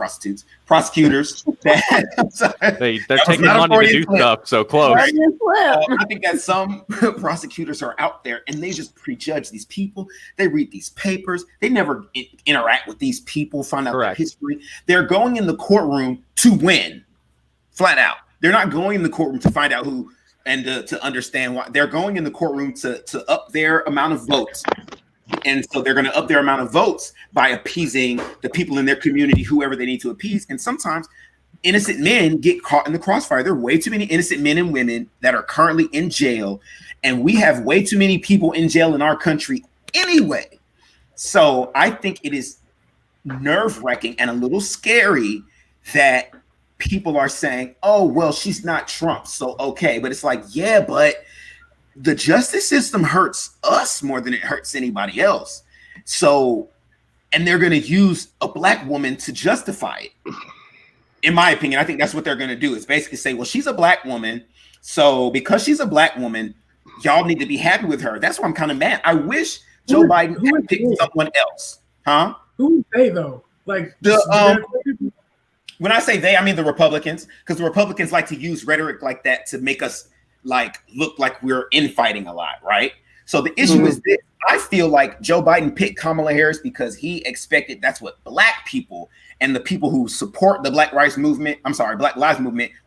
they're taking money to do stuff. So close. Right? I think that some prosecutors are out there and they just prejudge these people. They read these papers. They never interact with these people, find out their history. They're going in the courtroom to win, flat out. They're not going in the courtroom to find out who and to understand why. They're going in the courtroom to up their amount of votes And so they're going to up their amount of votes by appeasing the people in their community, whoever they need to appease. And sometimes innocent men get caught in the crossfire. There are way too many innocent men and women that are currently in jail. And we have way too many people in jail in our country anyway. So I think it is nerve-wracking and a little scary that people are saying, oh, well, she's not Trump, so okay. But it's like, yeah, but the justice system hurts us more than it hurts anybody else. So, and they're going to use a black woman to justify it. In my opinion, I think that's what they're going to do, is basically say, well, she's a black woman. So because she's a black woman, y'all need to be happy with her. That's why I'm kind of mad. I wish Joe Biden had picked someone else. Huh? Who they though? Like when I say they, I mean the Republicans, because the Republicans like to use rhetoric like that to make us like look like we're infighting a lot, right? So the issue is this. I feel like Joe Biden picked Kamala Harris because he expected that's what black people and the people who support the Black Lives Movement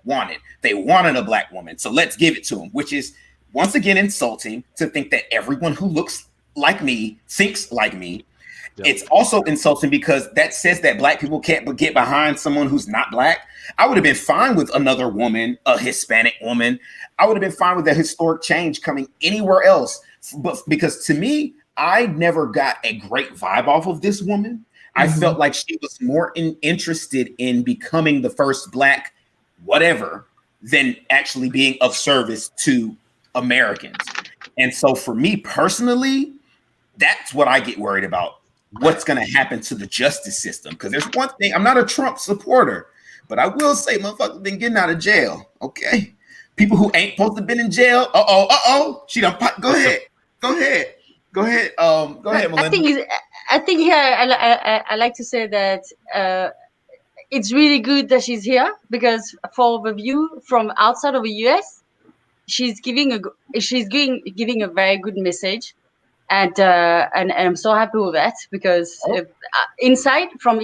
wanted. They wanted a black woman. So let's give it to them, which is once again insulting to think that everyone who looks like me thinks like me. Yep. It's also insulting because that says that black people can't get behind someone who's not black. I would have been fine with another woman, a Hispanic woman. I would have been fine with a historic change coming anywhere else. But because to me, I never got a great vibe off of this woman. I felt like she was more interested in becoming the first black whatever than actually being of service to Americans. And so for me personally, that's what I get worried about. What's going to happen to the justice system? Because there's one thing, I'm not a Trump supporter, but I will say motherfuckers been getting out of jail. Okay. People who ain't supposed to have been in jail. She done go ahead. Go ahead, Melinda. I think here I like to say that it's really good that she's here, because for the view from outside of the US, she's giving a very good message. And I'm so happy with that, because from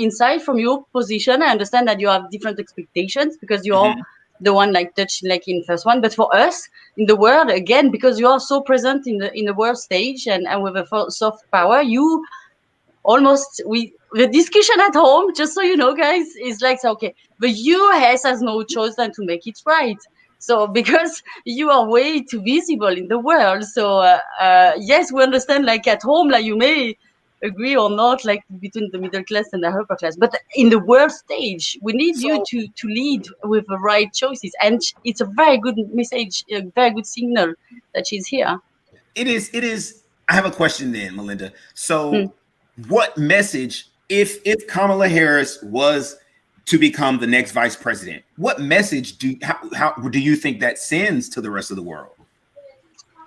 your position, I understand that you have different expectations because you are the one like touched like in first one. But for us in the world, again, because you are so present in the world stage and with a soft power, you almost the discussion at home, just so you know, guys, is like, okay, the US has no choice than to make it right. So because you are way too visible in the world, so yes, we understand. Like at home, like you may agree or not, like between the middle class and the upper class, but in the world stage, we need you to lead with the right choices, and it's a very good message, a very good signal that she's here. It is. I have a question then, Melinda. So, what message, if Kamala Harris was to become the next vice president, what message how do you think that sends to the rest of the world?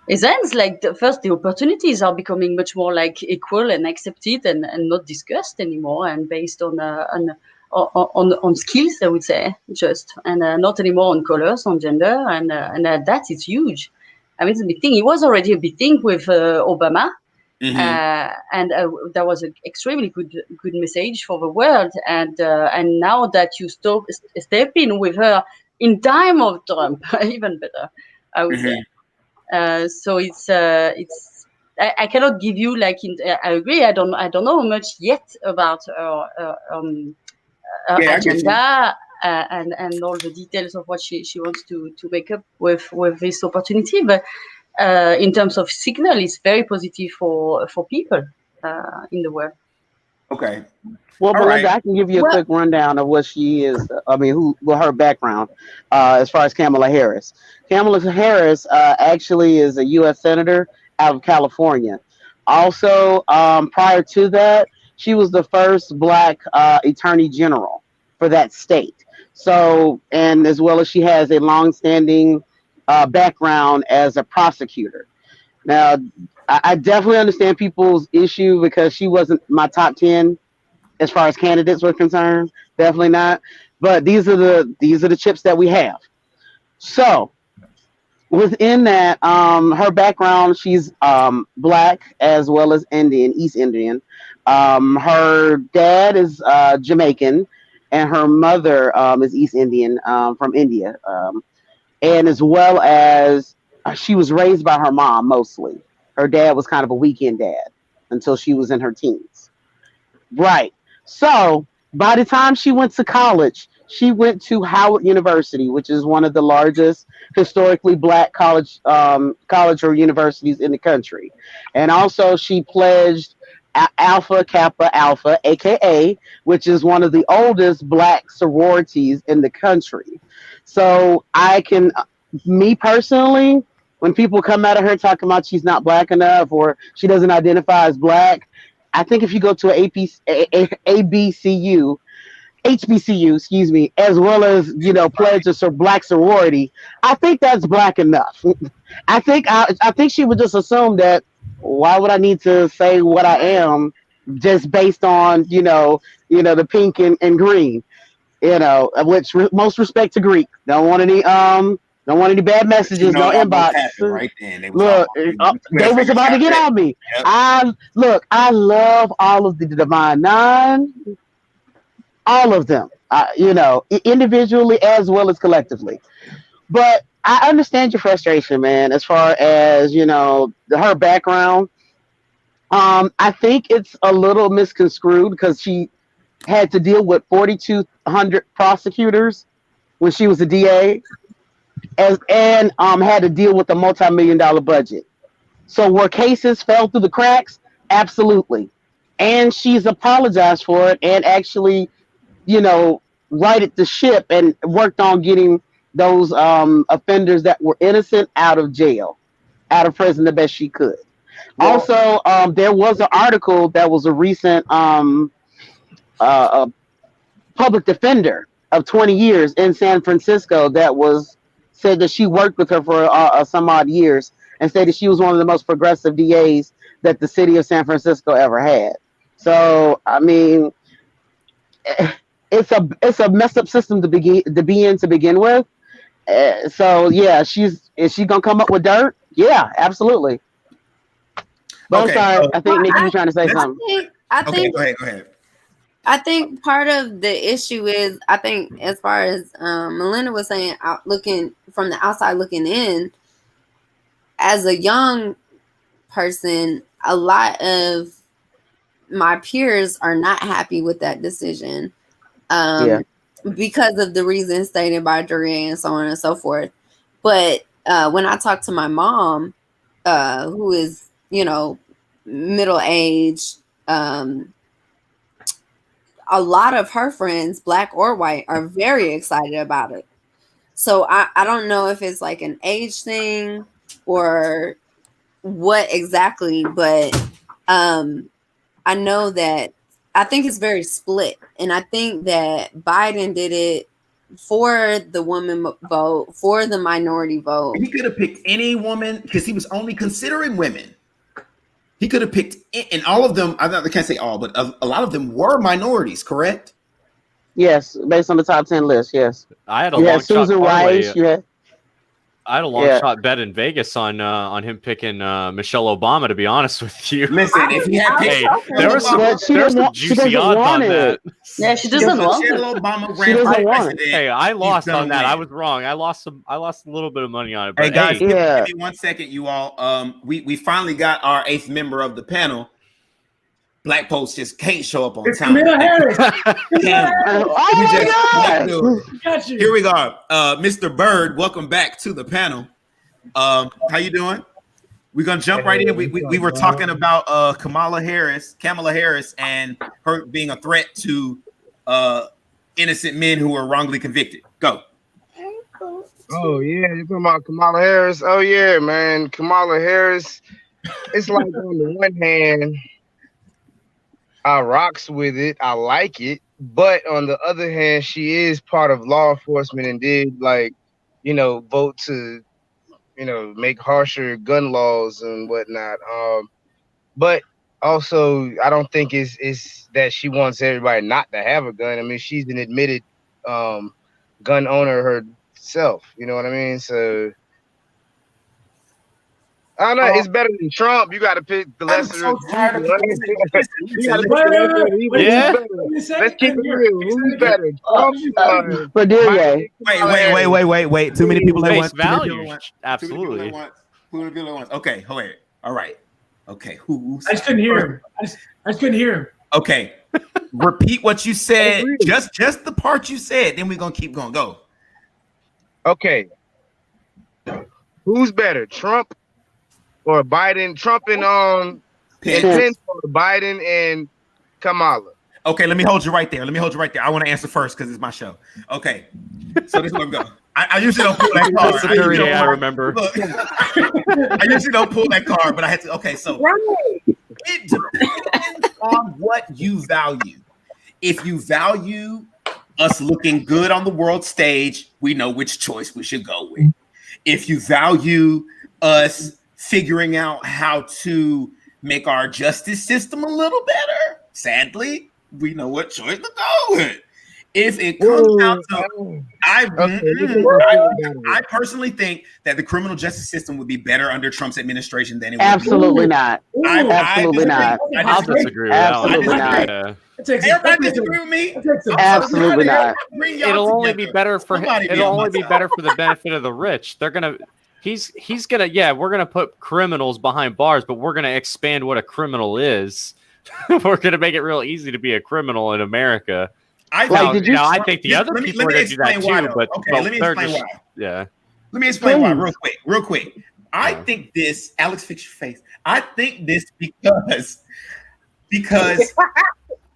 It sends like the opportunities are becoming much more like equal and accepted and not discussed anymore, and based on skills, I would say, just, and not anymore on colors, on gender, and that is huge. I mean, it's a big thing. It was already a big thing with Obama. And that was an extremely good message for the world, and now that you step in with her in time of Trump, even better, I would say. So it's I cannot give you like I agree. I don't know much yet about her agenda and all the details of what she wants to make up with this opportunity, but. In terms of signal, it's very positive for people in the world. Okay. Well, Melinda, I can give you a quick rundown of what she is. Her background as far as Kamala Harris. Kamala Harris actually is a U.S. Senator out of California. Also, prior to that, she was the first Black Attorney General for that state. So, and as well as she has a long-standing background as a prosecutor. Now, I definitely understand people's issue because she wasn't my top 10 as far as candidates were concerned. Definitely not. But these are the chips that we have. So within that, her background, she's Black as well as Indian, East Indian. Her dad is Jamaican, and her mother is East Indian from India. And as well as she was raised by her mom mostly. Her dad was kind of a weekend dad. until she was in her teens. Right. So by the time she went to college, she went to Howard University, which is one of the largest historically black college or universities in the country. And also, she pledged Alpha Kappa Alpha, aka, which is one of the oldest black sororities in the country. So I can, me personally, when people come out of her talking about she's not black enough or she doesn't identify as black, I think if you go to ABCU, HBCU, excuse me, as well as pledge a black sorority, I think that's black enough. I think she would just assume that why would I need to say what I am just based on the pink and green, which most respect to Greek. Don't want any bad messages, no inbox. Right then. They was Look, they was about to get on me. Yep. I love all of the Divine Nine, all of them, individually as well as collectively. But I understand your frustration, man, as far as, her background. I think it's a little misconstrued because she had to deal with 4,200 prosecutors when she was a DA. And had to deal with a multi-million-dollar budget. So were cases fell through the cracks? Absolutely. And she's apologized for it and actually, righted the ship and worked on getting those offenders that were innocent out of prison the best she could. Well, also, there was an article that was a recent public defender of 20 years in San Francisco that said that she worked with her for some odd years and said that she was one of the most progressive DAs that the city of San Francisco ever had. So, I mean, it's a messed up system to be in to begin with. So, yeah, is she gonna come up with dirt? Yeah, absolutely. But okay, I'm sorry, I think Nikki was trying to say something. I think. Go ahead. I think part of the issue is, I think as far as Melinda was saying, looking from the outside looking in, as a young person, a lot of my peers are not happy with that decision because of the reasons stated by Duryea and so on and so forth. But when I talk to my mom, who is, middle-aged, a lot of her friends, black or white, are very excited about it. So I don't know if it's like an age thing or what exactly, but I know that I think it's very split. And I think that Biden did it for the woman vote, for the minority vote. He could have picked any woman because he was only considering women. He could have picked, and all of them, I can't say all, but a lot of them were minorities, correct? Yes, based on the top 10 list, yes. I had a long shot Rice, I had a long shot bet in Vegas on him picking Michelle Obama, to be honest with you. Listen, if he had picked there was some juicy odds on that. Yeah, she doesn't want it. Obama ran for president. Hey, I lost on that. I was wrong. I lost a little bit of money on it. But hey guys, give me 1 second, you all. We finally got our 8th member of the panel. Black Post just can't show up on time. Camilla Harris. Got you. Here we go. Mr. Bird, welcome back to the panel. How you doing? We're gonna jump right in. We were talking about Kamala Harris, and her being a threat to innocent men who were wrongly convicted. Go. Oh yeah, you're talking about Kamala Harris. Oh yeah, man, Kamala Harris. It's like on the one hand, I rocks with it. I like it. But on the other hand, she is part of law enforcement and did vote to, make harsher gun laws and whatnot. But also, I don't think it's that she wants everybody not to have a gun. I mean, she's an admitted gun owner herself. You know what I mean? So I don't know. It's better than Trump. You got to pick the lesser. I'm so tired of Let's keep it real. Who's better? Wait. Too many people at once. Value. Absolutely. Too many people at once. Okay. All right. Okay, who's? I just couldn't hear him. I just couldn't hear him. Okay, repeat what you said. Just the part you said. Then we're gonna keep going. Go. Okay. Who's better, Trump or Biden? Trump and Pence or Biden and Kamala? Okay, let me hold you right there. I want to answer first because it's my show. Okay, so this is where we go. I usually don't pull that card. I remember. Look, I usually don't pull that card, but I had to. Okay, so it depends on what you value. If you value us looking good on the world stage, we know which choice we should go with. If you value us figuring out how to make our justice system a little better, sadly, we know what choice to go with. If it comes down to, I personally think that the criminal justice system would be better under Trump's administration than it would. Absolutely not. Absolutely not. I'll disagree with Absolutely that. not. Everybody disagree with me? Absolutely not. It'll only be better for the benefit of the rich. They're gonna. He's gonna. Yeah, we're gonna put criminals behind bars, but we're gonna expand what a criminal is. We're gonna make it real easy to be a criminal in America. I think the other people are going to do that too, but let me explain why. Yeah. Let me explain why real quick. I think this, Alex, fix your face. I think this because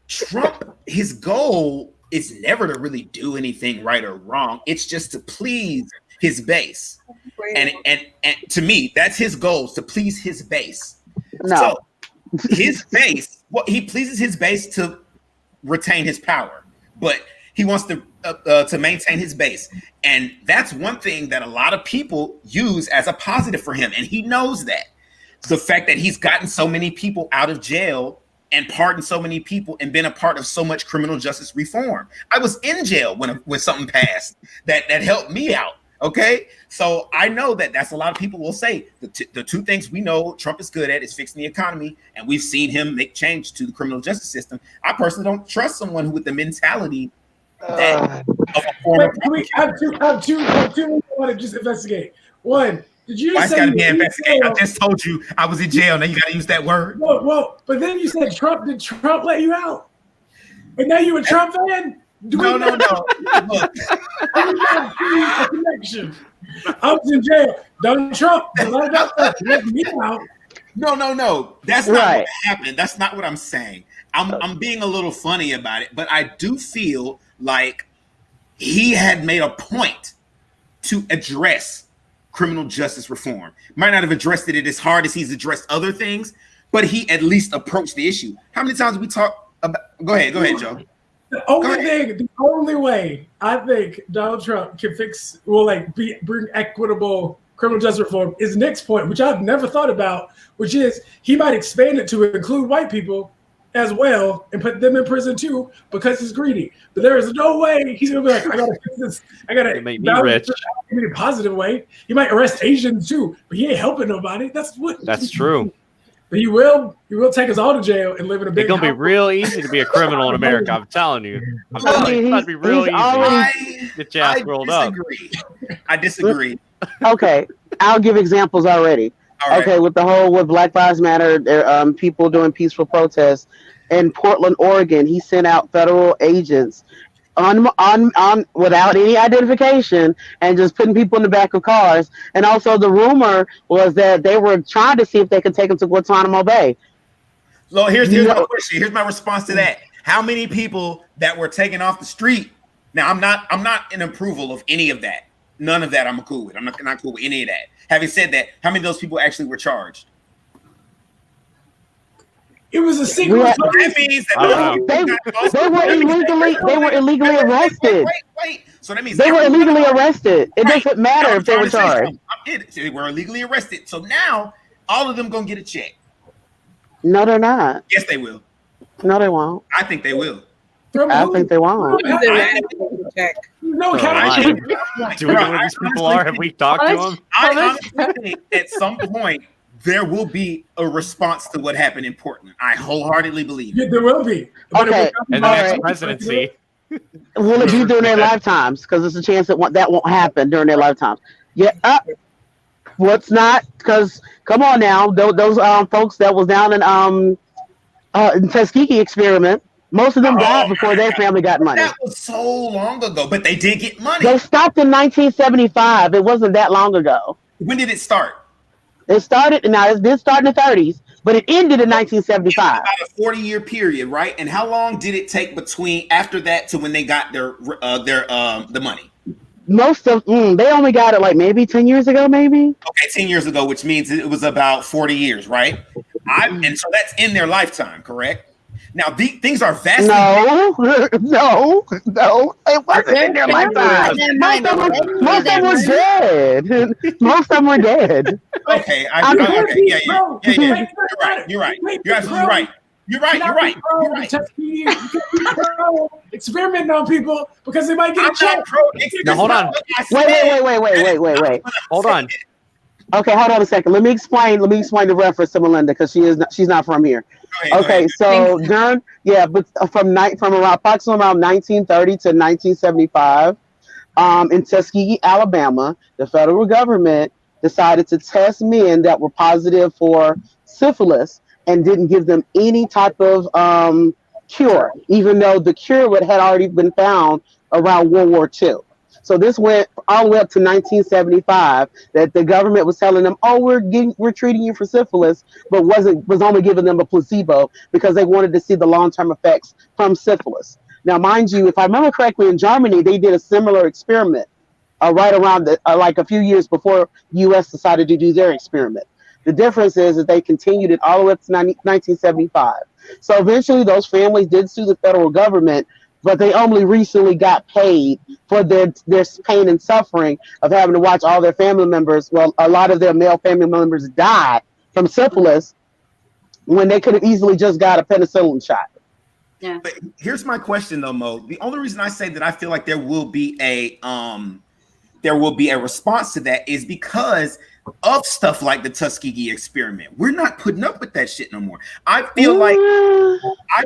Trump, his goal is never to really do anything right or wrong. It's just to please his base. And to me, that's his goal, is to please his base. No. So his base, he pleases his base to retain his power. But he wants to maintain his base. And that's one thing that a lot of people use as a positive for him. And he knows that. The fact that he's gotten so many people out of jail and pardoned so many people and been a part of so much criminal justice reform. I was in jail when something passed that helped me out. Okay, so I know that's a lot of people will say the two things we know Trump is good at is fixing the economy, and we've seen him make change to the criminal justice system. I personally don't trust someone who with the mentality that of a former. We have two. I want to just investigate. One, did you Why say got to be investigated? I just told you I was in jail. Now you got to use that word. Well, but then you said Trump. Did Trump let you out? And now you a Trump fan? No. Look. A connection. I was in jail. Donald Trump let me out. No. That's not what happened. That's not what I'm saying. I'm being a little funny about it, but I do feel like he had made a point to address criminal justice reform. Might not have addressed it as hard as he's addressed other things, but he at least approached the issue. How many times we talk about? Go ahead, Joe. The only way I think Donald Trump can bring equitable criminal justice reform is Nick's point, which I've never thought about, which is he might expand it to include white people as well and put them in prison too because he's greedy. But there is no way he's gonna be like, I gotta fix this. I gotta make me rich in a positive way. He might arrest Asians too, but he ain't helping nobody. That's true. But he will take us all to jail and live in a big house. It's gonna be real easy to be a criminal in America. I'm telling you. It's gonna be real easy. Get your ass rolled up. I disagree. Okay, I'll give examples already. Right. Okay, with Black Lives Matter, people doing peaceful protests in Portland, Oregon, he sent out federal agents on without any identification and just putting people in the back of cars. And also the rumor was that they were trying to see if they could take them to Guantanamo Bay. So here's my question. Here's my response to that. How many people that were taken off the street? Now I'm not in approval of any of that. None of that I'm cool with. I'm not cool with any of that. Having said that, how many of those people actually were charged? It was a secret. That means that they were illegally arrested. Wait. So that means they were illegally arrested. It doesn't matter if they were charged. They were illegally arrested. So now all of them gonna get a check. No, they're not. Yes, they will. No, they won't. I think they will. I think they won't. No, do we know who these people are? Have we talked to them? I honestly think at some point there will be a response to what happened in Portland. I wholeheartly believe it. There will be. Okay. And the next presidency. Will it be during their lifetimes? Because there's a chance that won't happen during their lifetimes. Yeah. What's not? Because come on now, those folks that was down in Tuskegee experiment, most of them died before their family got money. That was so long ago, but they did get money. They stopped in 1975. It wasn't that long ago. When did it start? It started. Now it did start in the 30s, but it ended in 1975. About a 40-year period, right? And how long did it take between after that to when they got their the money? Most of they only got it like maybe 10 years ago, maybe. Okay, 10 years ago, which means it was about 40 years, right? And so that's in their lifetime, correct? Now things are vastly no, it wasn't in their lifetime. Most of them were dead. Most of them were dead. Okay, yeah. You're right. You're absolutely right. You're right. Experimenting on people because they might get a check. Now hold on. Wait. Hold on. Okay, hold on a second. Let me explain the reference to Melinda because she's not from here. Okay, so during from approximately around 1930 to 1975, in Tuskegee, Alabama, the federal government decided to test men that were positive for syphilis and didn't give them any type of cure, even though the cure had already been found around World War II. So this went all the way up to 1975 that the government was telling them, oh, we're treating you for syphilis, but was only giving them a placebo because they wanted to see the long-term effects from syphilis. Now, mind you, if I remember correctly, in Germany, they did a similar experiment right around like a few years before the U.S. decided to do their experiment. The difference is that they continued it all the way up to 1975. So eventually those families did sue the federal government, but they only recently got paid for their pain and suffering of having to watch all their family members. Well, a lot of their male family members died from syphilis when they could have easily just got a penicillin shot. Yeah. But here's my question though, Mo. The only reason I say that I feel like there will be a response to that is because of stuff like the Tuskegee experiment. We're not putting up with that shit no more. I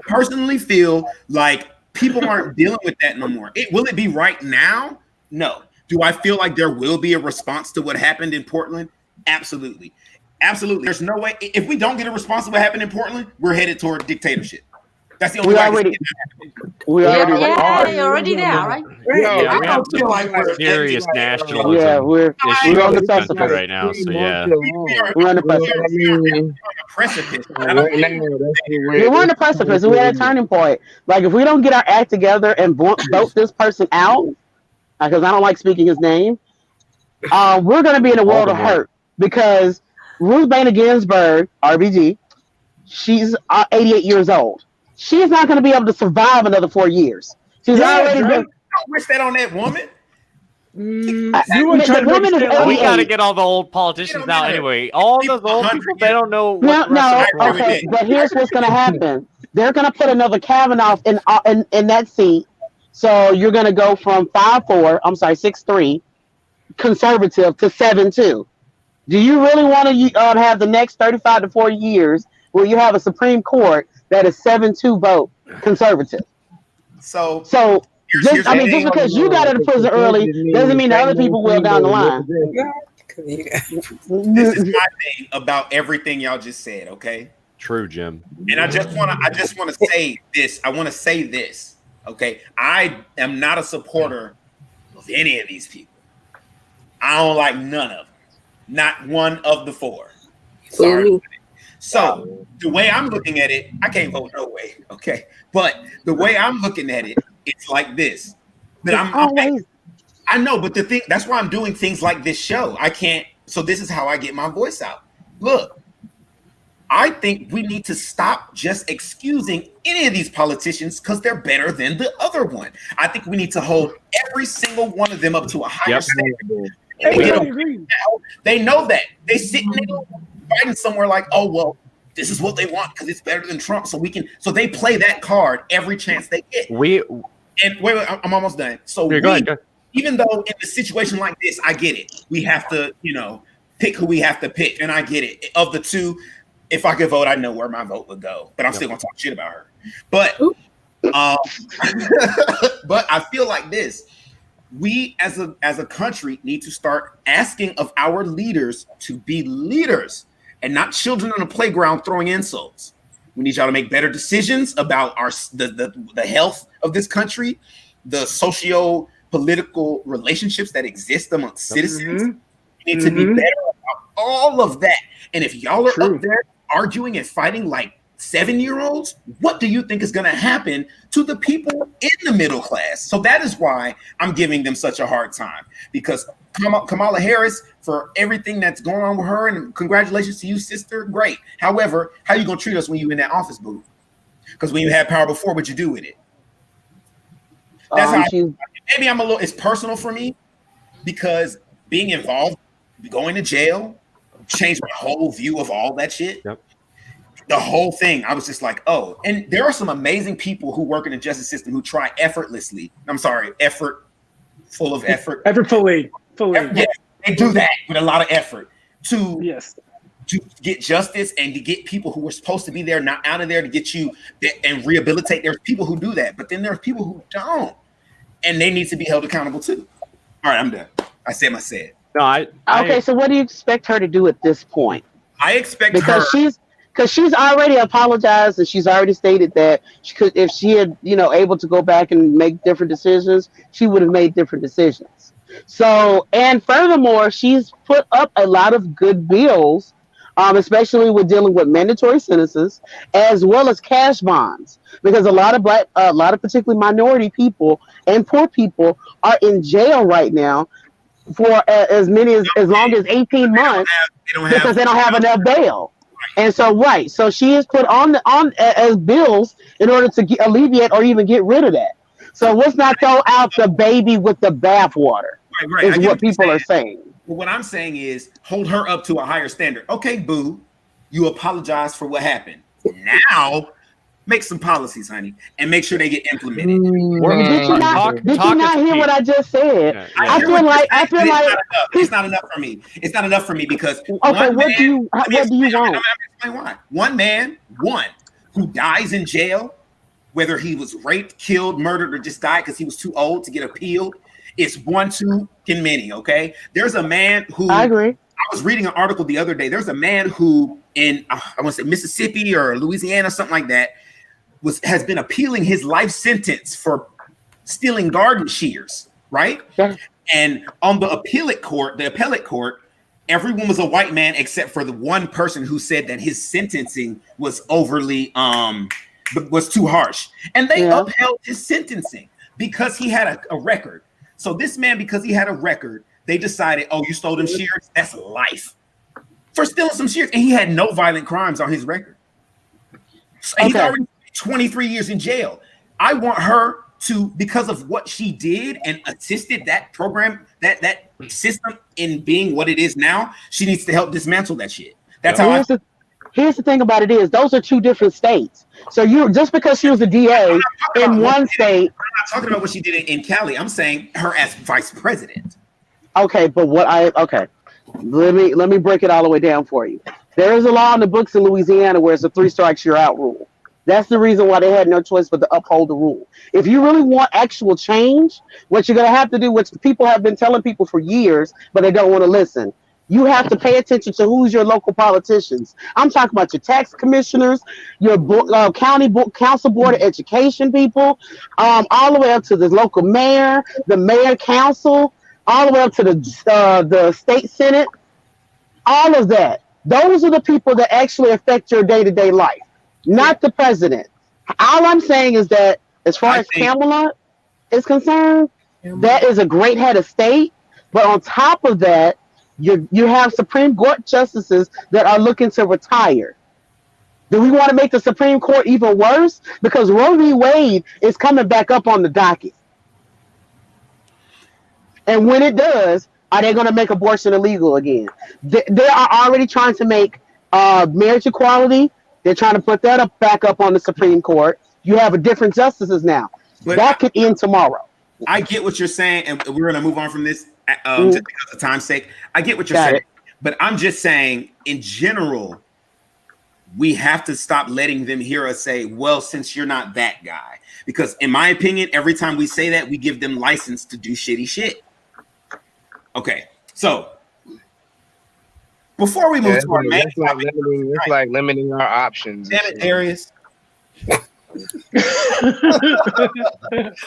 personally feel like people aren't dealing with that no more. Will it be right now? No. Do I feel like there will be a response to what happened in Portland? Absolutely. There's no way. If we don't get a response to what happened in Portland, we're headed toward dictatorship. That's the only way. You're already there, right? Serious nationalism. Yeah, we're on the precipice right now. So yeah, we're on the precipice. We're on the precipice. We're at a turning point. Like if we don't get our act together and vote this person out, because I don't like speaking his name, we're going to be in a world of hurt. Because Ruth Bader Ginsburg, RBG, she's 88 years old. She's not going to be able to survive another 4 years. She's already been. Don't wish that on that woman. We got to get all the old politicians out anyway. All those old people, they don't know. Okay, but here's what's going to happen. They're going to put another Kavanaugh in that seat. So you're going to go from 6'3", conservative to 7'2". Do you really want to have the next 35 to 40 years where you have a Supreme Court that is 7-2 vote conservative? So just because you got out of prison early doesn't mean that other people will down the line. This is my thing about everything y'all just said, okay? True, Jim. And I just want to say this. I want to say this, okay? I am not a supporter of any of these people. I don't like none of them. Not one of the four. Sorry. So the way I'm looking at it, I can't vote no way, okay? But the way I'm looking at it, it's like this. But I know, but the thing, that's why I'm doing things like this show. I can't. So this is how I get my voice out. Look, I think we need to stop just excusing any of these politicians because they're better than the other one. I think we need to hold every single one of them up to a higher standard. They know that. They sitting there fighting somewhere like, oh well, this is what they want because it's better than Trump. So they play that card every chance they get. Wait, I'm almost done. So go ahead. Even though in a situation like this, I get it. We have to, pick who we have to pick, and I get it. Of the two, if I could vote, I know where my vote would go. But I'm still gonna talk shit about her. But but I feel like this. we as a country need to start asking of our leaders to be leaders and not children on the playground throwing insults. We need y'all to make better decisions about the health of this country, the socio-political relationships that exist amongst citizens. We need to be better about all of that. And if y'all are up there arguing and fighting like 7-year-olds, what do you think is going to happen to the people in the middle class? So that is why I'm giving them such a hard time, because Kamala Harris, for everything that's going on with her, and congratulations to you, sister, great. However, how are you going to treat us when you're in that office booth? Because when you had power before, what you do with it? That's how maybe I'm a little, it's personal for me, because being involved, going to jail, changed my whole view of all that shit. Yep. The whole thing, I was just like, oh, and there are some amazing people who work in the justice system who try effortlessly. Effortfully. Yeah, they do that with a lot of effort to get justice and to get people who were supposed to be there not out of there, to get you and rehabilitate. There's people who do that, but then there's people who don't, and they need to be held accountable too. All right, I'm done. I said my said. No, okay, so what do you expect her to do at this point? I expect because she's already apologized and she's already stated that she could, if she had, able to go back and make different decisions, she would have made different decisions. So, and furthermore, she's put up a lot of good bills, especially with dealing with mandatory sentences as well as cash bonds, because a lot of particularly minority people and poor people are in jail right now for as long as 18 months because they don't have enough bail. And so she is put on as bills in order to alleviate or even get rid of that. So let's not throw out the baby with the bathwater. Right. Is what people are saying. Well, what I'm saying is hold her up to a higher standard. Okay, boo, you apologize for what happened. Now make some policies, honey, and make sure they get implemented. Did you not hear what I just said? Yeah. I feel like it's not enough for me. It's not enough for me because what do you want? Explain why. One man who dies in jail, whether he was raped, killed, murdered, or just died because he was too old to get appealed, is one too many. Okay, there's a man who I agree. I was reading an article the other day. There's a man who in I want to say Mississippi or Louisiana, something like that, has been appealing his life sentence for stealing garden shears, right? Yeah. And on the appellate court, everyone was a white man except for the one person who said that his sentencing was overly was too harsh. And they upheld his sentencing because he had a record. So this man, because he had a record, they decided, oh, you stole them shears? That's life. For stealing some shears. And he had no violent crimes on his record. So he's already 23 years in jail. I want her to, because of what she did and assisted that program, that system in being what it is now, she needs to help dismantle that shit. That's how here's the thing about it is those are two different states. So you just because she was a DA in one state. I'm not talking about what she did in Cali. I'm saying her as vice president. Okay, but let me break it all the way down for you. There is a law in the books in Louisiana where it's a 3 strikes you're out rule. That's the reason why they had no choice but to uphold the rule. If you really want actual change, what you're going to have to do, which people have been telling people for years, but they don't want to listen, you have to pay attention to who's your local politicians. I'm talking about your tax commissioners, your county council board of education people, all the way up to the local mayor, the mayor council, all the way up to the state senate, all of that. Those are the people that actually affect your day-to-day life. Not the president. All I'm saying is that as far as Kamala is concerned, that is a great head of state. But on top of that, you have Supreme Court justices that are looking to retire. Do we want to make the Supreme Court even worse? Because Roe v. Wade is coming back up on the docket. And when it does, are they going to make abortion illegal again? They are already trying to make marriage equality. They're trying to put that back up on the Supreme Court. You have different justices now. But that could end tomorrow. I get what you're saying, and we're going to move on from this just because of time's sake. I get what you're saying, but I'm just saying, in general, we have to stop letting them hear us say, well, since you're not that guy. Because in my opinion, every time we say that, we give them license to do shitty shit. Okay, so before we move to our main topic, it's like limiting our options. Damn it, Darius.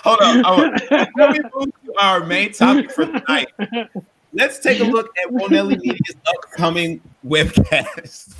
Hold on. Before we move to our main topic for tonight, let's take a look at Woe Nelly Media's upcoming webcast.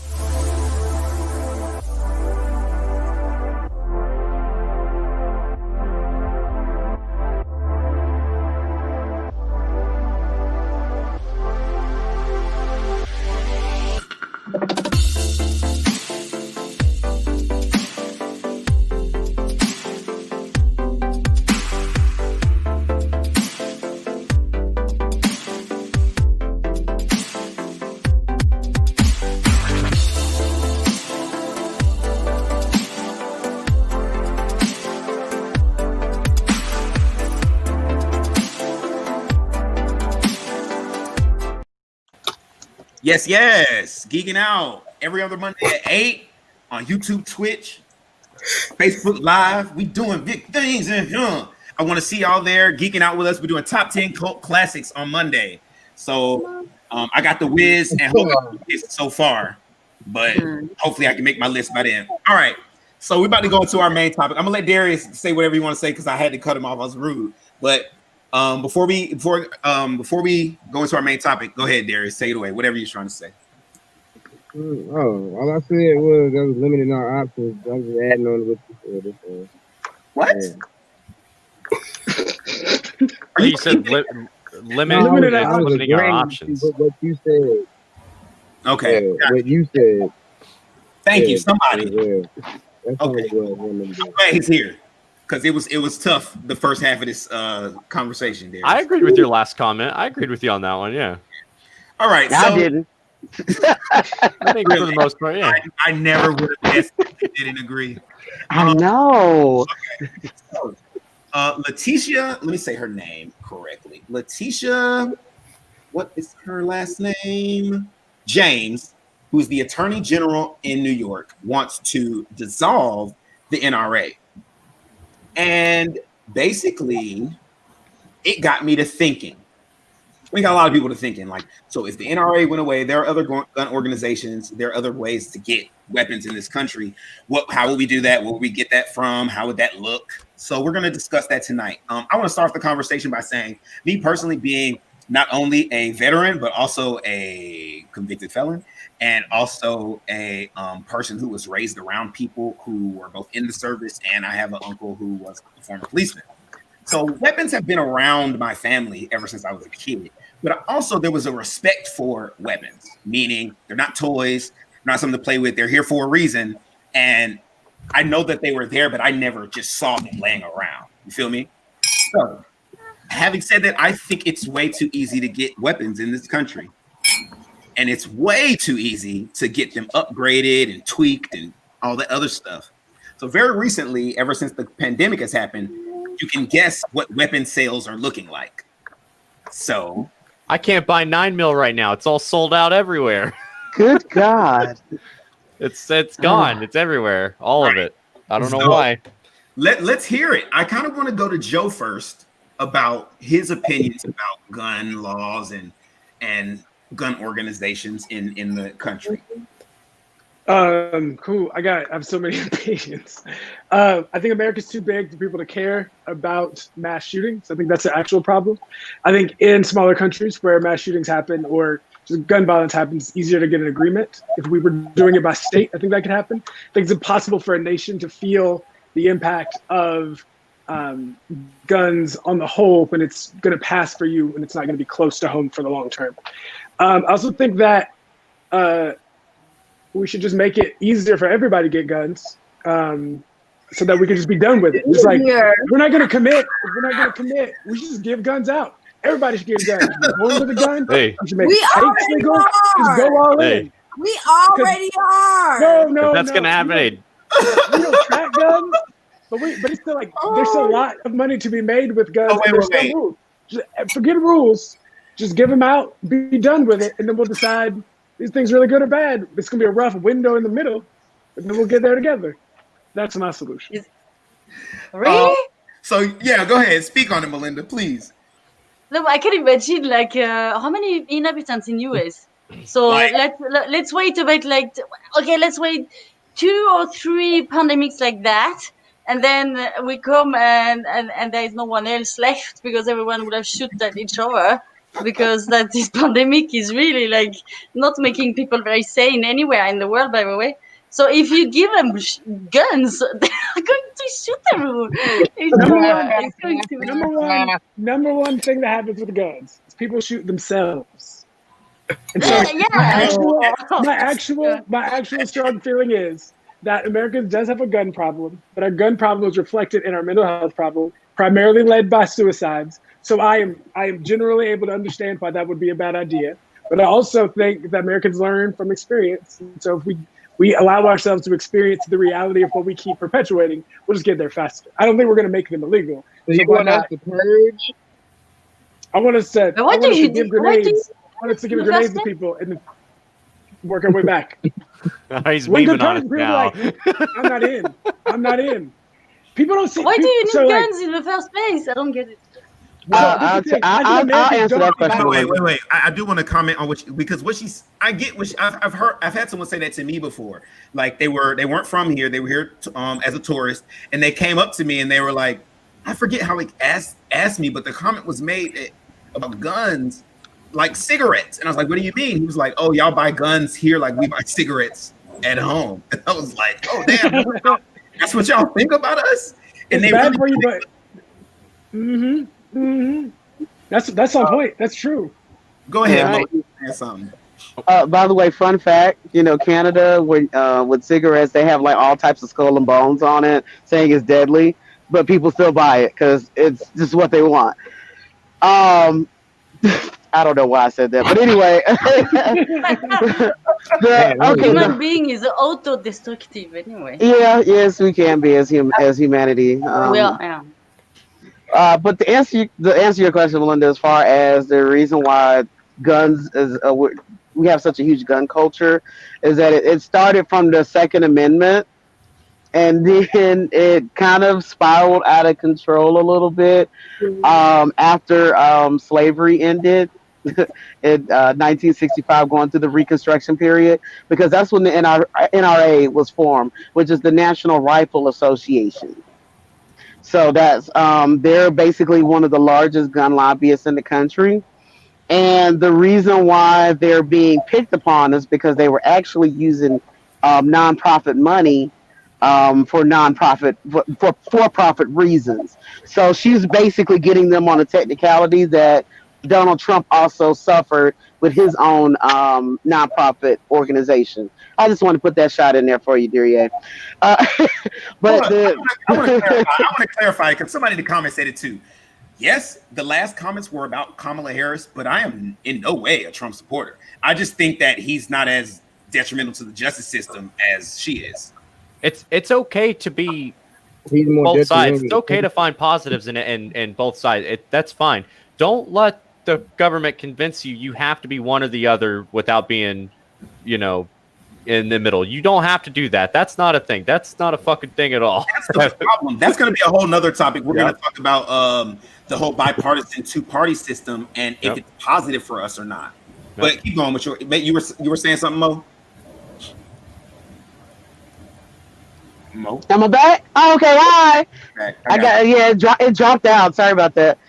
Yes. Geeking out every other Monday at 8 on YouTube, Twitch, Facebook Live. We doing big things in here. I want to see y'all there geeking out with us. We're doing top 10 cult classics on Monday. So I got the whiz and hopefully so far, but hopefully I can make my list by then. All right. So we're about to go into our main topic. I'm gonna let Darius say whatever you want to say because I had to cut him off. I was rude, but before we go into our main topic, go ahead, Darius. Say it away. Whatever you're trying to say. All I said was that was limiting our options. I was just adding on to what you said. What? You said limiting our options. What you said. Okay. Yeah, what you said. Thank you, somebody. Yeah. Okay. I'm glad he's here. Because it was tough the first half of this conversation there. I agreed with your last comment. I agreed with you on that one. Yeah. All right. I didn't. I think for the most part, yeah. I never would have guessed if you didn't agree. I know. Okay. So, Letitia, let me say her name correctly. Letitia, what is her last name? James, who's the Attorney General in New York, wants to dissolve the NRA. And basically, it got me to thinking. We got a lot of people to thinking, like, so if the NRA went away, there are other gun organizations, there are other ways to get weapons in this country. How would we do that? Where would we get that from? How would that look? So we're going to discuss that tonight. I want to start the conversation by saying, me personally being not only a veteran, but also a convicted felon, and also a person who was raised around people who were both in the service, and I have an uncle who was a former policeman. So weapons have been around my family ever since I was a kid. But also there was a respect for weapons, meaning they're not toys, not something to play with. They're here for a reason. And I know that they were there, but I never just saw them laying around. You feel me? So having said that, I think it's way too easy to get weapons in this country. And it's way too easy to get them upgraded and tweaked and all that other stuff. So very recently, ever since the pandemic has happened, you can guess what weapon sales are looking like. So I can't buy 9mm right now. It's all sold out everywhere. Good God. It's gone. It's everywhere. All of it. I don't know why. Let's hear it. I kind of want to go to Joe first about his opinions about gun laws and gun organizations in the country. Cool. I have so many opinions. I think America's too big for people to care about mass shootings. I think that's the actual problem. I think in smaller countries where mass shootings happen or just gun violence happens, it's easier to get an agreement. If we were doing it by state, I think that could happen. I think it's impossible for a nation to feel the impact of guns on the whole when it's going to pass for you and it's not going to be close to home for the long term. I also think that we should just make it easier for everybody to get guns, so that we can just be done with it. It's like, we're not going to commit. We're not going to commit. We should just give guns out. Everybody should get a gun. You're born with a gun. Hey. You should make We already legal. are. Just go all in. We already are. No, That's gonna happen. We don't track guns, but it's still like there's still a lot of money to be made with guns. There's still rules. Just forget rules. Just give them out. Be done with it, and then we'll decide these things really good or bad. It's gonna be a rough window in the middle, and then we'll get there together. That's my solution. Really? So yeah, go ahead. Speak on it, Melinda, please. No, I can imagine like how many inhabitants in US. So Like- let's wait about like okay, let's wait 2 or 3 pandemics like that, and then we come and there is no one else left because everyone would have shot at each other because that this pandemic is really like not making people very sane anywhere in the world, by the way. So if you give them guns, they're going to shoot everyone. Number one thing that happens with guns is people shoot themselves. And so my actual strong feeling is that Americans does have a gun problem, but our gun problem is reflected in our mental health problem, primarily led by suicides. So I am generally able to understand why that would be a bad idea. But I also think that Americans learn from experience. And so if we allow ourselves to experience the reality of what we keep perpetuating, we'll just get there faster. I don't think we're going to make them illegal. So you want us to purge? I want us to give grenades. I want us to give grenades to people and then work our way back. He's memeing on it now. Like, I'm not in. People don't see. Why do you need guns in the first place? I don't get it. I'll answer that question. Wait. I do want to comment on I've had someone say that to me before. Like they weren't from here. They were here as a tourist, and they came up to me and they were like, I forget how asked me, but the comment was made about guns, like cigarettes, and I was like, what do you mean? He was like, oh, y'all buy guns here like we buy cigarettes at home. And I was like, oh damn, that's what y'all think about us. And it's bad for you, but that's on point. That's true. Go ahead, Mo. Something. By the way, fun fact, Canada with cigarettes, they have like all types of skull and bones on it, saying it's deadly, but people still buy it because it's just what they want. I don't know why I said that, but anyway. Human being is auto-destructive anyway. Yeah, yes, we can be as humanity. Yeah. But to answer your question, Melinda, as far as the reason why guns is we have such a huge gun culture, is that it started from the Second Amendment, and then it kind of spiraled out of control a little bit after slavery ended in 1965, going through the Reconstruction period, because that's when the NRA was formed, which is the National Rifle Association. So that's they're basically one of the largest gun lobbyists in the country. And the reason why they're being picked upon is because they were actually using nonprofit money for for-profit reasons. So she's basically getting them on a technicality that Donald Trump also suffered with his own nonprofit organization. I just want to put that shot in there for you, Duryea. I want to clarify because somebody in the comments said it too. Yes, the last comments were about Kamala Harris, but I am in no way a Trump supporter. I just think that he's not as detrimental to the justice system as she is. It's okay to be both sides. It's okay to find positives in both sides. That's fine. Don't let the government convince you have to be one or the other without being, in the middle. You don't have to do that. That's not a thing. That's not a fucking thing at all. That's the problem. That's going to be a whole nother topic. We're going to talk about the whole bipartisan two-party system and if it's positive for us or not. But keep going with you were saying something, Mo? Am I back? Oh, okay, hi. It dropped out. Sorry about that.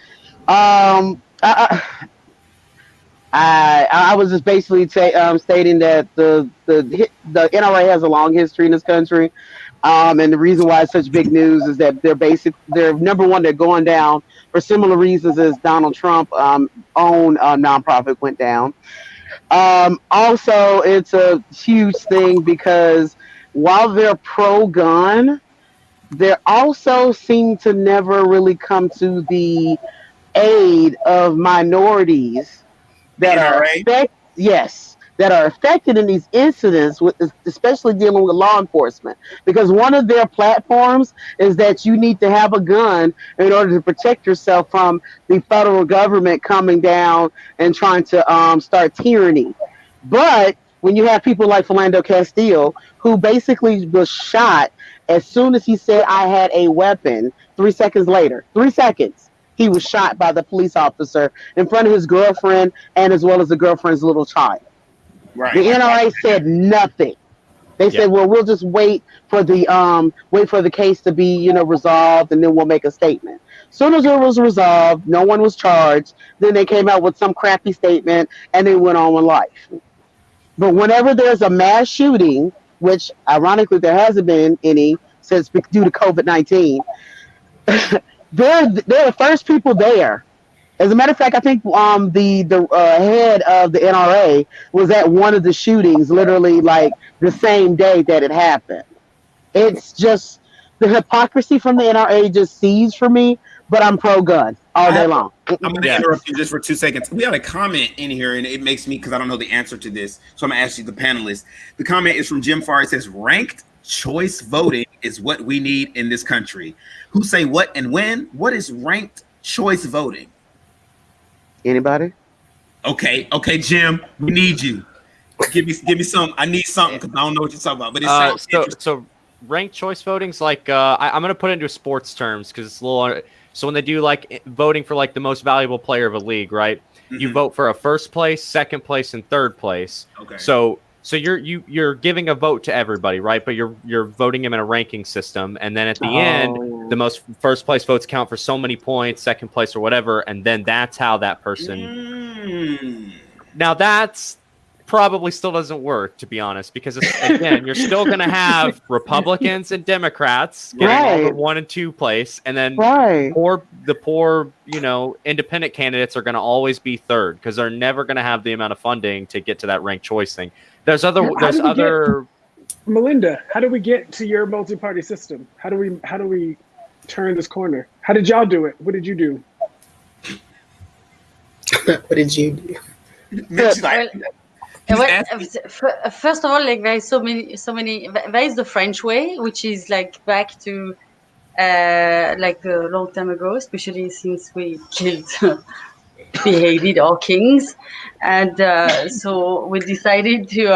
I was just basically stating that the NRA has a long history in this country, and the reason why it's such big news is that they're number one. They're going down for similar reasons as Donald Trump own nonprofit went down. Also, it's a huge thing because while they're pro-gun, they also seem to never really come to the aid of minorities that are affected in these incidents, especially dealing with law enforcement. Because one of their platforms is that you need to have a gun in order to protect yourself from the federal government coming down and trying to start tyranny. But when you have people like Philando Castile, who basically was shot as soon as he said, I had a weapon. 3 seconds later, 3 seconds, he was shot by the police officer in front of his girlfriend and as well as the girlfriend's little child. Right. The NRA said nothing. They said, "Well, we'll just wait for the case to be, resolved, and then we'll make a statement." Soon as it was resolved, no one was charged. Then they came out with some crappy statement, and they went on with life. But whenever there's a mass shooting, which ironically there hasn't been any since due to COVID-19, they're the first people there. As a matter of fact, I think the head of the NRA was at one of the shootings, literally like the same day that it happened. It's just the hypocrisy from the NRA just seized for me. But I'm pro-gun all day long. I'm going to interrupt you just for 2 seconds. We had a comment in here, and it makes me, because I don't know the answer to this, so I'm going to ask you, the panelists. The comment is from Jim Farr. It says, ranked choice voting is what we need in this country. Who say what and when? What is ranked choice voting? Anybody? Okay, Jim, we need you. Give me some. I need something because I don't know what you're talking about. But it sounds so ranked choice voting's like I'm gonna put it into sports terms because it's a little. So when they do like voting for like the most valuable player of a league, right? Mm-hmm. You vote for a first place, second place, and third place. Okay. So you're giving a vote to everybody, right? But you're voting them in a ranking system, and then at the end, the most first place votes count for so many points, second place or whatever, and then that's how that person. Now that's probably still doesn't work, to be honest, because again, you're still going to have Republicans and Democrats getting all the 1 and 2 place, and then the poor, independent candidates are going to always be third because they're never going to have the amount of funding to get to that ranked choice thing. There's other. Melinda, how do we get to your multi-party system? How do we turn this corner? How did y'all do it? What did you do? What did you do? First of all, like there is so many. There is the French way, which is like back to like a long time ago, especially since we killed, beheaded our kings, and so we decided to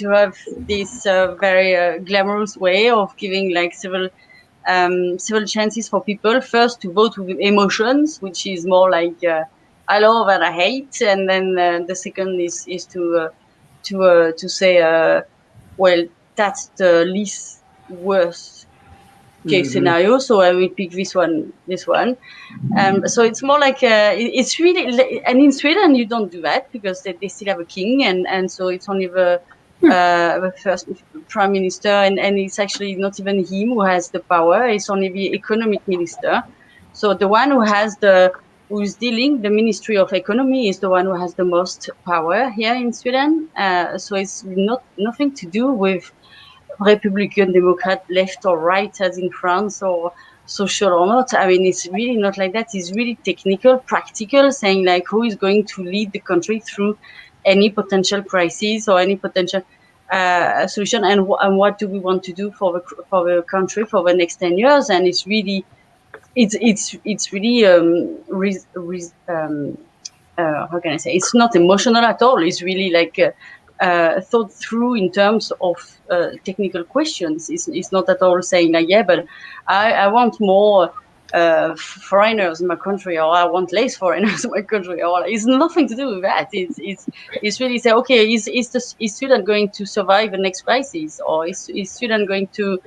have this very glamorous way of giving like several chances for people. First, to vote with emotions, which is more like I love and I hate, and then the second is to say, well, that's the least worst case scenario, so I will pick this one. So it's more like it's really, and in Sweden you don't do that because they still have a king, and so it's only the first prime minister, and it's actually not even him who has the power. It's only the economic minister. So the one who's dealing the Ministry of Economy is the one who has the most power here in Sweden. So it's nothing to do with Republican, Democrat, left or right, as in France, or social or not. I mean, it's really not like that. It's really technical, practical, saying like who is going to lead the country through any potential crisis or any potential solution, and what do we want to do for the country for the next 10 years. And it's really, it's really how can I say? It's not emotional at all. It's really like thought through in terms of technical questions. It's not at all saying like, yeah, but I want more foreigners in my country, or I want less foreigners in my country, or it's nothing to do with that. It's really say, okay, is Sweden going to survive the next crisis, or is Sweden going to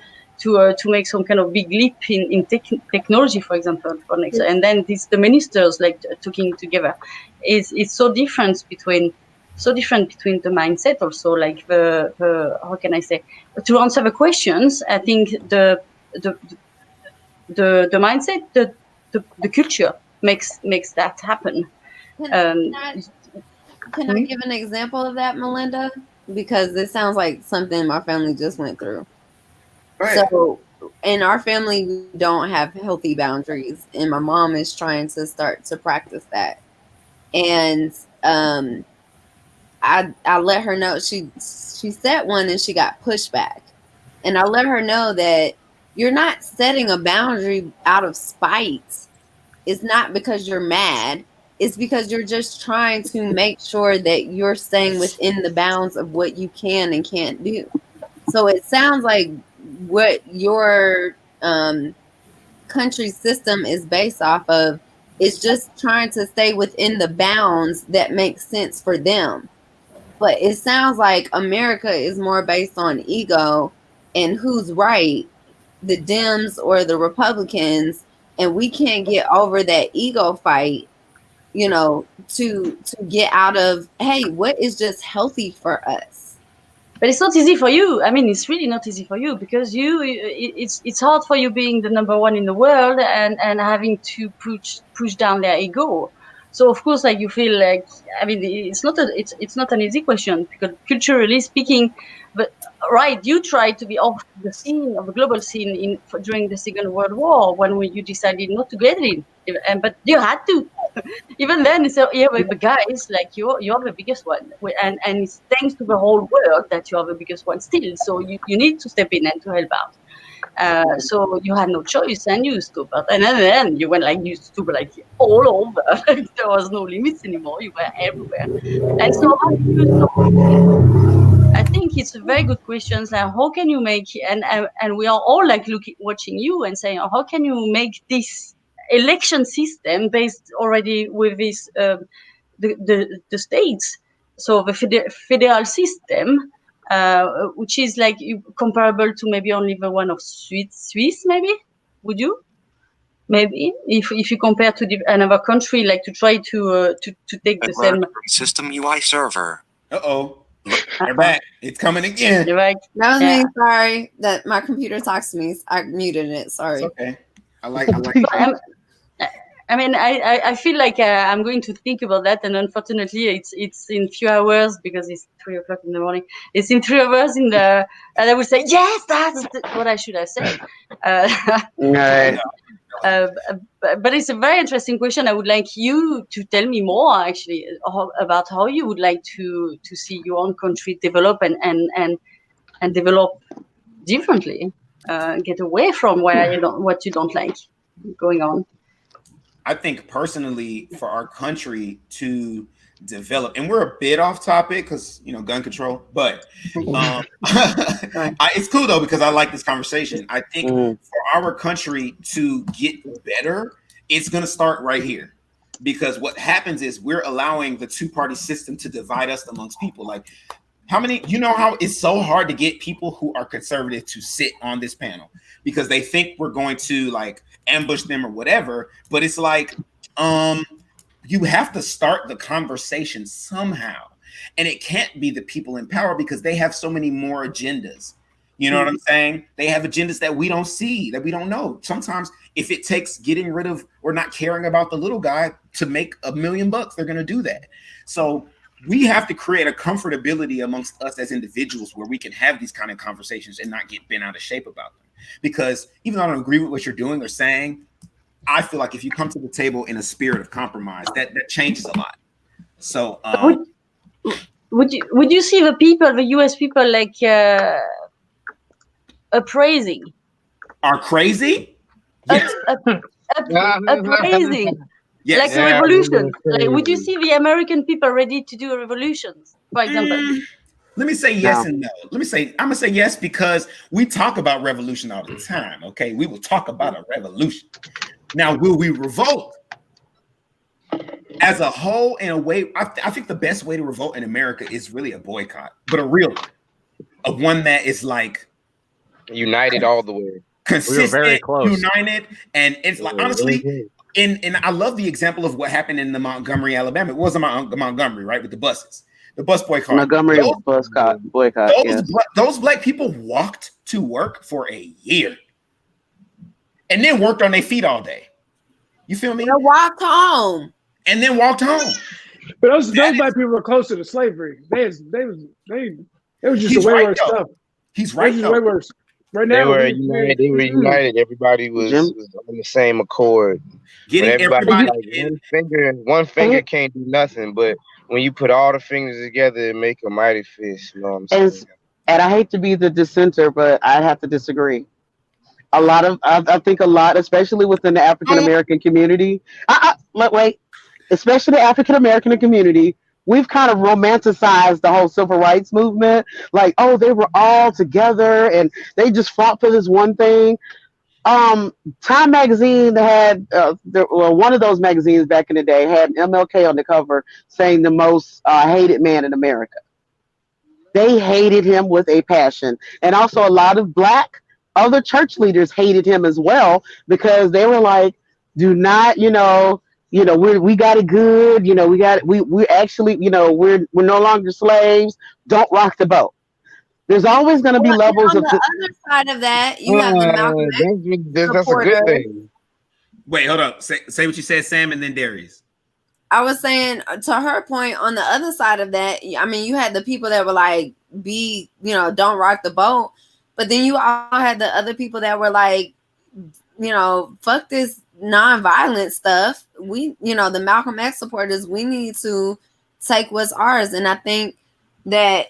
make some kind of big leap in technology, for example, for next, and then the ministers like talking together. It's so different between the mindset also, like the how can I say, to answer the questions. I think the mindset, the culture makes that happen. Can I give an example of that, Melinda? Because it sounds like something my family just went through. Right. So in our family, we don't have healthy boundaries, and my mom is trying to start to practice that. And I let her know, she set one and she got pushback. And I let her know that you're not setting a boundary out of spite. It's not because you're mad. it's because you're just trying to make sure that you're staying within the bounds of what you can and can't do. So it sounds like what your country system is based off of is just trying to stay within the bounds that make sense for them. But it sounds like America is more based on ego and who's right, the Dems or the Republicans, and we can't get over that ego fight, you know, to get out of, hey, what is just healthy for us? But it's not easy for you. I mean, it's really not easy for you because it's hard for you being the number one in the world and having to push down their ego. So of course, like you feel like, I mean, it's not an easy question because culturally speaking, but right, you tried to be off the scene of the global scene during the Second World War when you decided not to get in, but you had to. Even then, so yeah, but guys, like you're the biggest one, and it's thanks to the whole world that you are the biggest one still. So you need to step in and to help out. So you had no choice, and you stood up, and then you went like you stood like all over. Like there was no limits anymore. You were everywhere, and so how do you stop this? I think it's a very good question. Like, how can you make and we are all like watching you and saying, how can you make this election system based already with this the states, so the federal system, which is like comparable to maybe only the one of Swiss, maybe? Would you? Maybe if you compare to another country, like to try to take the same system UI server. They're back. It's coming again. That was me. Sorry that my computer talks to me. I muted it. Sorry. It's okay. I like. I mean, I feel like I'm going to think about that, and unfortunately, it's in few hours because it's 3:00 in the morning. It's in 3 hours and I would say yes, that's what I should have said. But it's a very interesting question. I would like you to tell me more, actually, about how you would like to see your own country develop and develop differently, get away from what you don't like going on. I think personally for our country to develop, and we're a bit off topic because, gun control, but it's cool though, because I like this conversation. I think for our country to get better, it's going to start right here, because what happens is we're allowing the two-party system to divide us amongst people. Like how it's so hard to get people who are conservative to sit on this panel because they think we're going to like ambush them or whatever. But it's like, you have to start the conversation somehow. And it can't be the people in power because they have so many more agendas. You know what I'm saying? They have agendas that we don't see, that we don't know. Sometimes if it takes getting rid of or not caring about the little guy to make $1 million, they're going to do that. So we have to create a comfortability amongst us as individuals where we can have these kind of conversations and not get bent out of shape about them. Because even though I don't agree with what you're doing or saying, I feel like if you come to the table in a spirit of compromise, that changes a lot. So would you see the US people like appraising? Are crazy? Yes. Appraising. Yes. Like a revolution. Like, would you see the American people ready to do a revolution, for example? Let me say yes and no. I'm gonna say yes because we talk about revolution all the time. Okay, we will talk about a revolution. Now, will we revolt? As a whole, in a way, I think the best way to revolt in America is really a boycott, but a real one, a one that is like united all the way, consistent, very close. United, and it's like honestly. And I love the example of what happened in the Montgomery, Alabama. It wasn't Montgomery, right? With the buses, the bus boycott. Montgomery boycott. Those black people walked to work for a year, and then worked on their feet all day. You feel me? They walked home, and then walked home. But those black people were closer to slavery. They was just way worse stuff. He's right. Way worse. Right now, they were united. Everybody was on the same accord. Getting everybody like, one finger can't do nothing, but when you put all the fingers together, it make a mighty fist. You know what I'm saying? And I hate to be the dissenter, but I have to disagree. I think a lot, especially within the African American community. Wait. especially the African American community, we've kind of romanticized the whole civil rights movement. Like, oh, they were all together and they just fought for this one thing. Time magazine had one of those magazines back in the day had MLK on the cover saying the most hated man in America. They hated him with a passion, and also a lot of black other church leaders hated him as well because they were like, "Do not, we got it good. We actually, we're no longer slaves. Don't rock the boat." There's always going to be Well, levels on of the other side of that, you have the Malcolm X that's a good supporters. thing. Wait, hold up. Say what you said, Sam, and then Darius. I was saying to her point, on the other side of that, I mean, you had the people that were like, don't rock the boat. But then you all had the other people that were like, fuck this nonviolent stuff. We, the Malcolm X supporters, we need to take what's ours. And I think that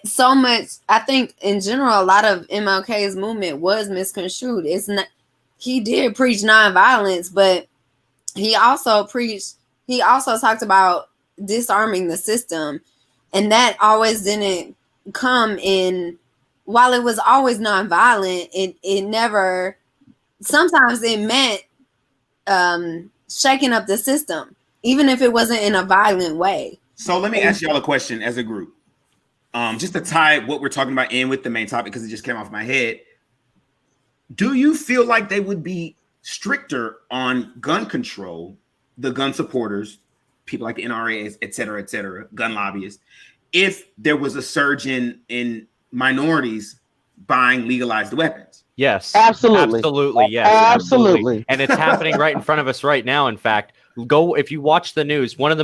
in general, a lot of MLK's movement was misconstrued. It's not, he did preach nonviolence, but he also talked about disarming the system, and that always didn't come in. While it was always nonviolent, it never. Sometimes it meant shaking up the system, even if it wasn't in a violent way. So let me ask y'all a question as a group, just to tie what we're talking about in with the main topic because it just came off my head. Do you feel like they would be stricter on gun control, the gun supporters, people like the NRA, et cetera, gun lobbyists, if there was a surge in minorities buying legalized weapons? Yes. Absolutely. Absolutely. Yes. Absolutely. And it's happening right in front of us right now. In fact, if you watch the news, one of the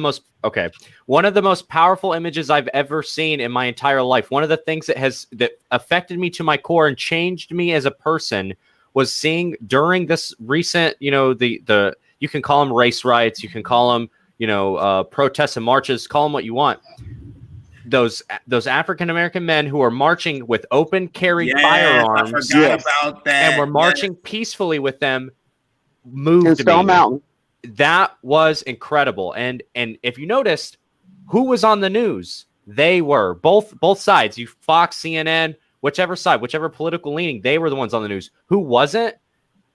most powerful images I've ever seen in my entire life. One of the things that affected me to my core and changed me as a person was seeing during this recent, the you can call them race riots, you can call them, protests and marches, call them what you want. Those African American men who are marching with open carry firearms, I forgot about that, and we're marching peacefully with them, moved in Stone me. Mountain. That was incredible. And if you noticed, who was on the news? They were both sides. You Fox, CNN, whichever side, whichever political leaning, they were the ones on the news. Who wasn't?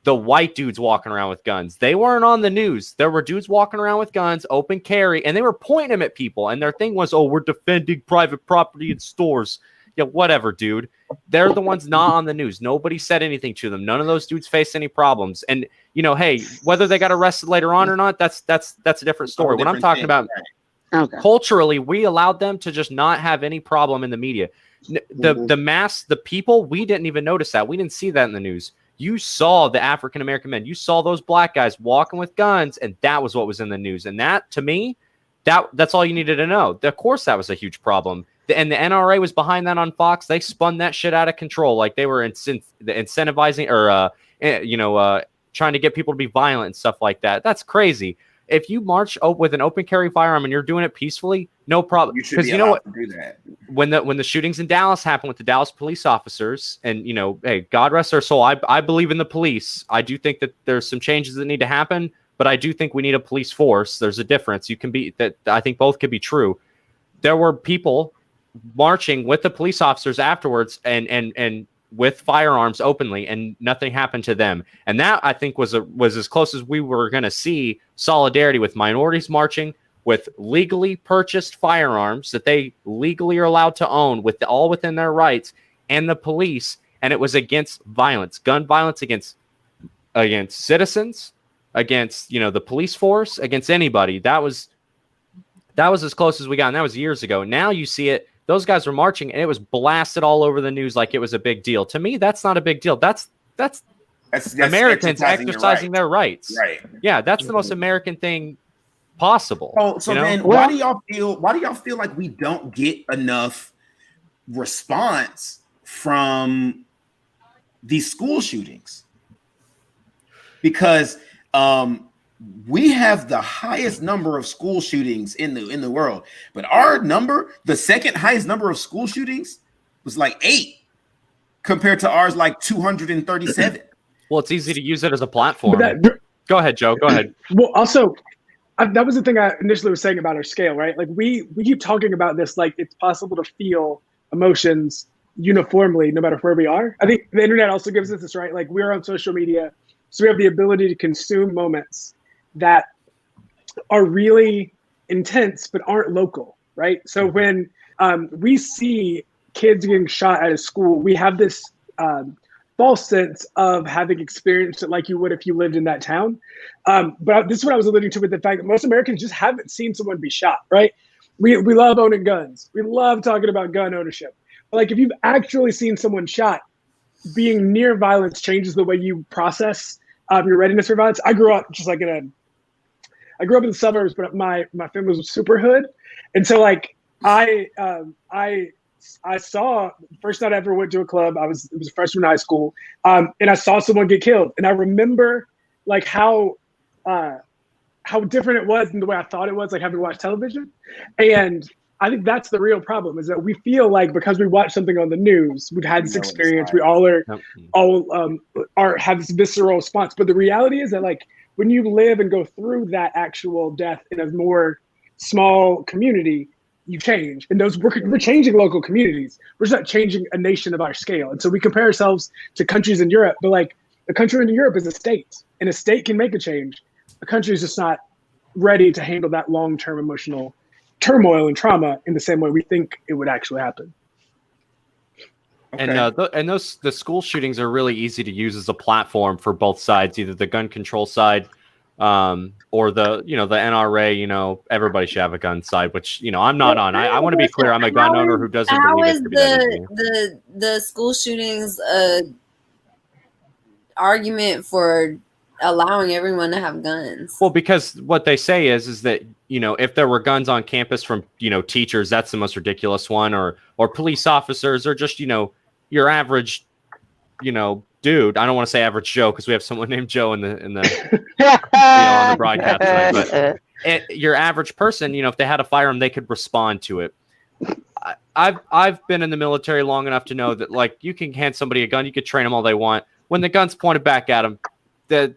The white dudes walking around with guns. They weren't on the news. There were dudes walking around with guns, open carry, and they were pointing them at people. And their thing was, oh, we're defending private property in stores. Yeah, whatever, dude. They're the ones not on the news. Nobody said anything to them. None of those dudes faced any problems. And, hey, whether they got arrested later on or not, that's a different story. What I'm talking about, culturally, we allowed them to just not have any problem in the media. The people, we didn't even notice that. We didn't see that in the news. You saw the African American men. You saw those black guys walking with guns, and that was what was in the news. And that, to me, that's all you needed to know. Of course, that was a huge problem. And the NRA was behind that on Fox. They spun that shit out of control, like they were incentivizing or trying to get people to be violent and stuff like that. That's crazy. If you march with an open carry firearm and you're doing it peacefully, no problem. Because you know what? To do that. When the shootings in Dallas happened with the Dallas police officers, and hey, God rest their soul, I believe in the police. I do think that there's some changes that need to happen, but I do think we need a police force. There's a difference. I think both could be true. There were people marching with the police officers afterwards and with firearms openly, and nothing happened to them. And that, I think, was as close as we were going to see solidarity with minorities marching with legally purchased firearms that they legally are allowed to own, with all within their rights, and the police. And it was against violence, gun violence against citizens, against the police force, against anybody. That was as close as we got, and that was years ago. Now you see it. Those guys were marching, and it was blasted all over the news like it was a big deal. To me, that's not a big deal. That's Americans exercising their rights. Right. Yeah, that's the most American thing possible. Then why do y'all feel like we don't get enough response from these school shootings? Because we have the highest number of school shootings in the world, but our number, the second highest number of school shootings, was like 8 compared to ours, like 237. Well, it's easy to use it as a platform. Go ahead, Joe. Go ahead. Well, also, that was the thing I initially was saying about our scale, right? Like we keep talking about this like it's possible to feel emotions uniformly no matter where we are. I think the internet also gives us this, right? Like we're on social media, so we have the ability to consume moments that are really intense but aren't local, right? So when we see kids getting shot at a school, we have this false sense of having experienced it like you would if you lived in that town. But this is what I was alluding to with the fact that most Americans just haven't seen someone be shot, right? We love owning guns. We love talking about gun ownership. But like if you've actually seen someone shot, being near violence changes the way you process your readiness for violence. I grew up in the suburbs, but my family was super hood. And so like I saw the first night I ever went to a club, it was a freshman in high school, and I saw someone get killed. And I remember like how different it was than the way I thought it was, like having watched television. And I think that's the real problem, is that we feel like because we watch something on the news, we've had this experience, we all have this visceral response. But the reality is that like when you live and go through that actual death in a more small community, you change. And we're changing local communities. We're just not changing a nation of our scale. And so we compare ourselves to countries in Europe, but like a country in Europe is a state, and a state can make a change. A country is just not ready to handle that long-term emotional turmoil and trauma in the same way we think it would actually happen. Okay. And the school shootings are really easy to use as a platform for both sides, either the gun control side or the NRA, everybody should have a gun side, which, I'm not on. I want to be clear. I'm a gun owner who doesn't believe it could be that easy. The school shootings argument for allowing everyone to have guns? Well, because what they say is that, if there were guns on campus from, teachers, that's the most ridiculous one, or police officers, or just, your average, dude. I don't want to say average Joe because we have someone named Joe in the on the broadcast tonight, but your average person, if they had a firearm, they could respond to it. I've been in the military long enough to know that, like, you can hand somebody a gun, you could train them all they want. When the gun's pointed back at them,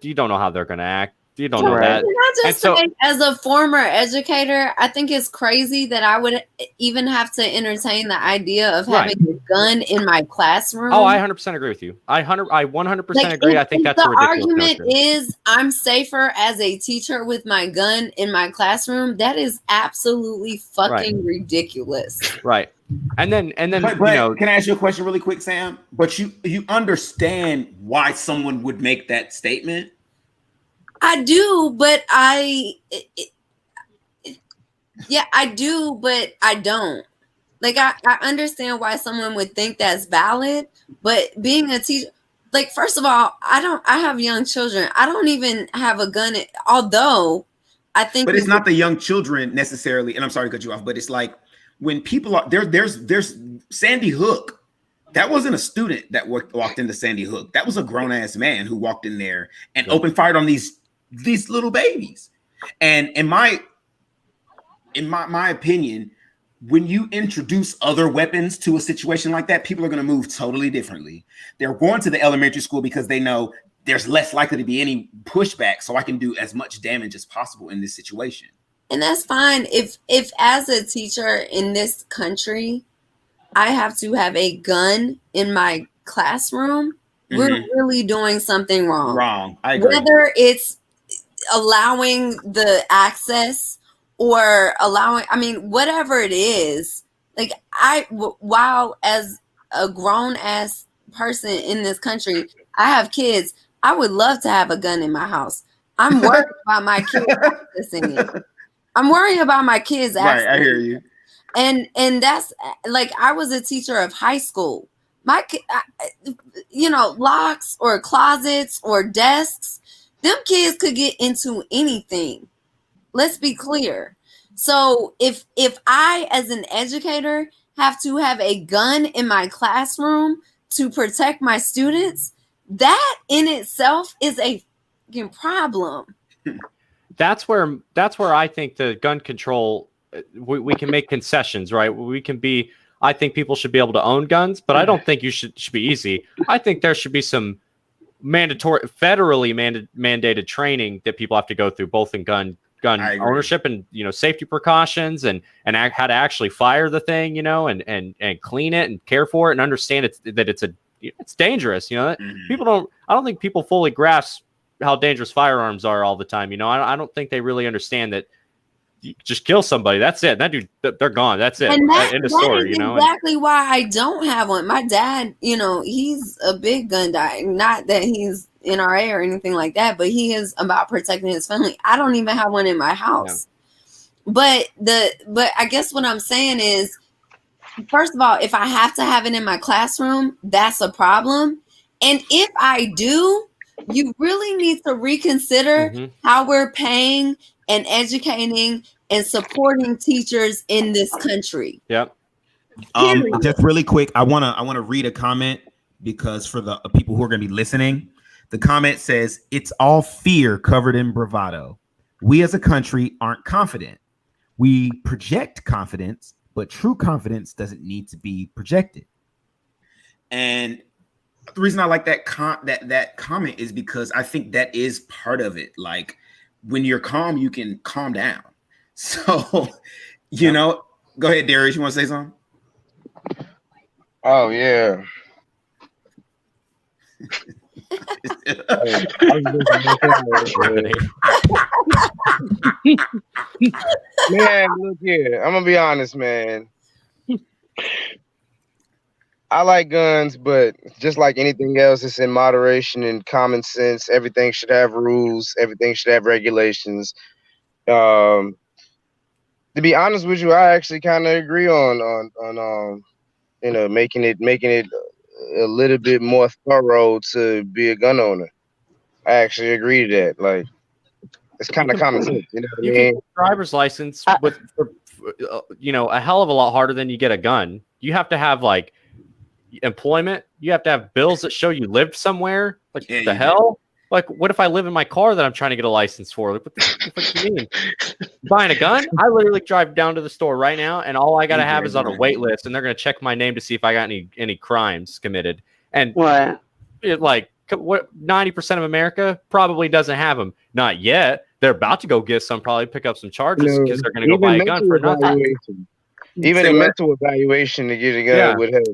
you don't know how they're going to act. You don't know that. Can I just say, as a former educator, I think it's crazy that I would even have to entertain the idea of having a gun in my classroom. Oh, I 100% agree with you. I 100% agree. I think that's a ridiculous argument notion. Is I'm safer as a teacher with my gun in my classroom. That is absolutely fucking ridiculous. Right. And then but can I ask you a question really quick, Sam? But you understand why someone would make that statement? I do, but I do, but I don't. Like, I understand why someone would think that's valid, but being a teacher, like, first of all, I have young children. I don't even have a gun, although I think. But it's not the young children necessarily, and I'm sorry to cut you off, but it's like when people are there's Sandy Hook. That wasn't a student that walked into Sandy Hook. That was a grown ass man who walked in there and opened fire on these little babies. And in my opinion, when you introduce other weapons to a situation like that, people are going to move totally differently. They're going to the elementary school because they know there's less likely to be any pushback, so I can do as much damage as possible in this situation. And that's fine. If as a teacher in this country, I have to have a gun in my classroom, we're really doing something wrong. I agree. Whether it's allowing the access or whatever it is, like while as a grown ass person in this country, I have kids. I would love to have a gun in my house. I'm worried about my kids accessing it. I'm worried about my kids accessing Right, I hear you. And that's like, I was a teacher of high school. My locks or closets or desks, them kids could get into anything. Let's be clear. So if I, as an educator, have to have a gun in my classroom to protect my students, that in itself is a fucking problem. That's where I think the gun control, we can make concessions, right? I think people should be able to own guns, but I don't think you should be easy. I think there should be some mandatory, federally mandated training that people have to go through, both in gun gun ownership and safety precautions and how to actually fire the thing, and clean it and care for it and understand it's dangerous. I don't think people fully grasp how dangerous firearms are all the time. I don't think they really understand that. You just kill somebody. That's it. That dude, they're gone. That's it. And End of story. Exactly why I don't have one. My dad, he's a big gun guy. Not that he's NRA or anything like that, but he is about protecting his family. I don't even have one in my house. Yeah. But I guess what I'm saying is, first of all, if I have to have it in my classroom, that's a problem. And if I do, you really need to reconsider how we're paying and educating and supporting teachers in this country. Yep. Just really quick, I wanna read a comment because for the people who are gonna be listening, the comment says it's all fear covered in bravado. We as a country aren't confident. We project confidence, but true confidence doesn't need to be projected. And the reason I like that comment is because I think that is part of it. Like, when you're calm, you can calm down. So, go ahead, Darius. You want to say something? Oh, yeah. Man, look here. I'm going to be honest, man. I like guns, but just like anything else, it's in moderation and common sense. Everything should have rules. Everything should have regulations. To be honest with you, I actually kind of agree on making it a little bit more thorough to be a gun owner. I actually agree to that. Like, it's kind of common sense. You know what I mean? Can get a driver's license with a hell of a lot harder than you get a gun. You have to have like employment. You have to have bills that show you lived somewhere. Like, the hell? Like, what if I live in my car that I'm trying to get a license for? Like, what do you mean? Buying a gun? I literally drive down to the store right now, and all I gotta have is on a wait list, and they're gonna check my name to see if I got any crimes committed. And what 90% of America probably doesn't have them. Not yet. They're about to go get some, probably pick up some charges because they're gonna go buy a gun for nothing. Even a mental evaluation to get a gun would help.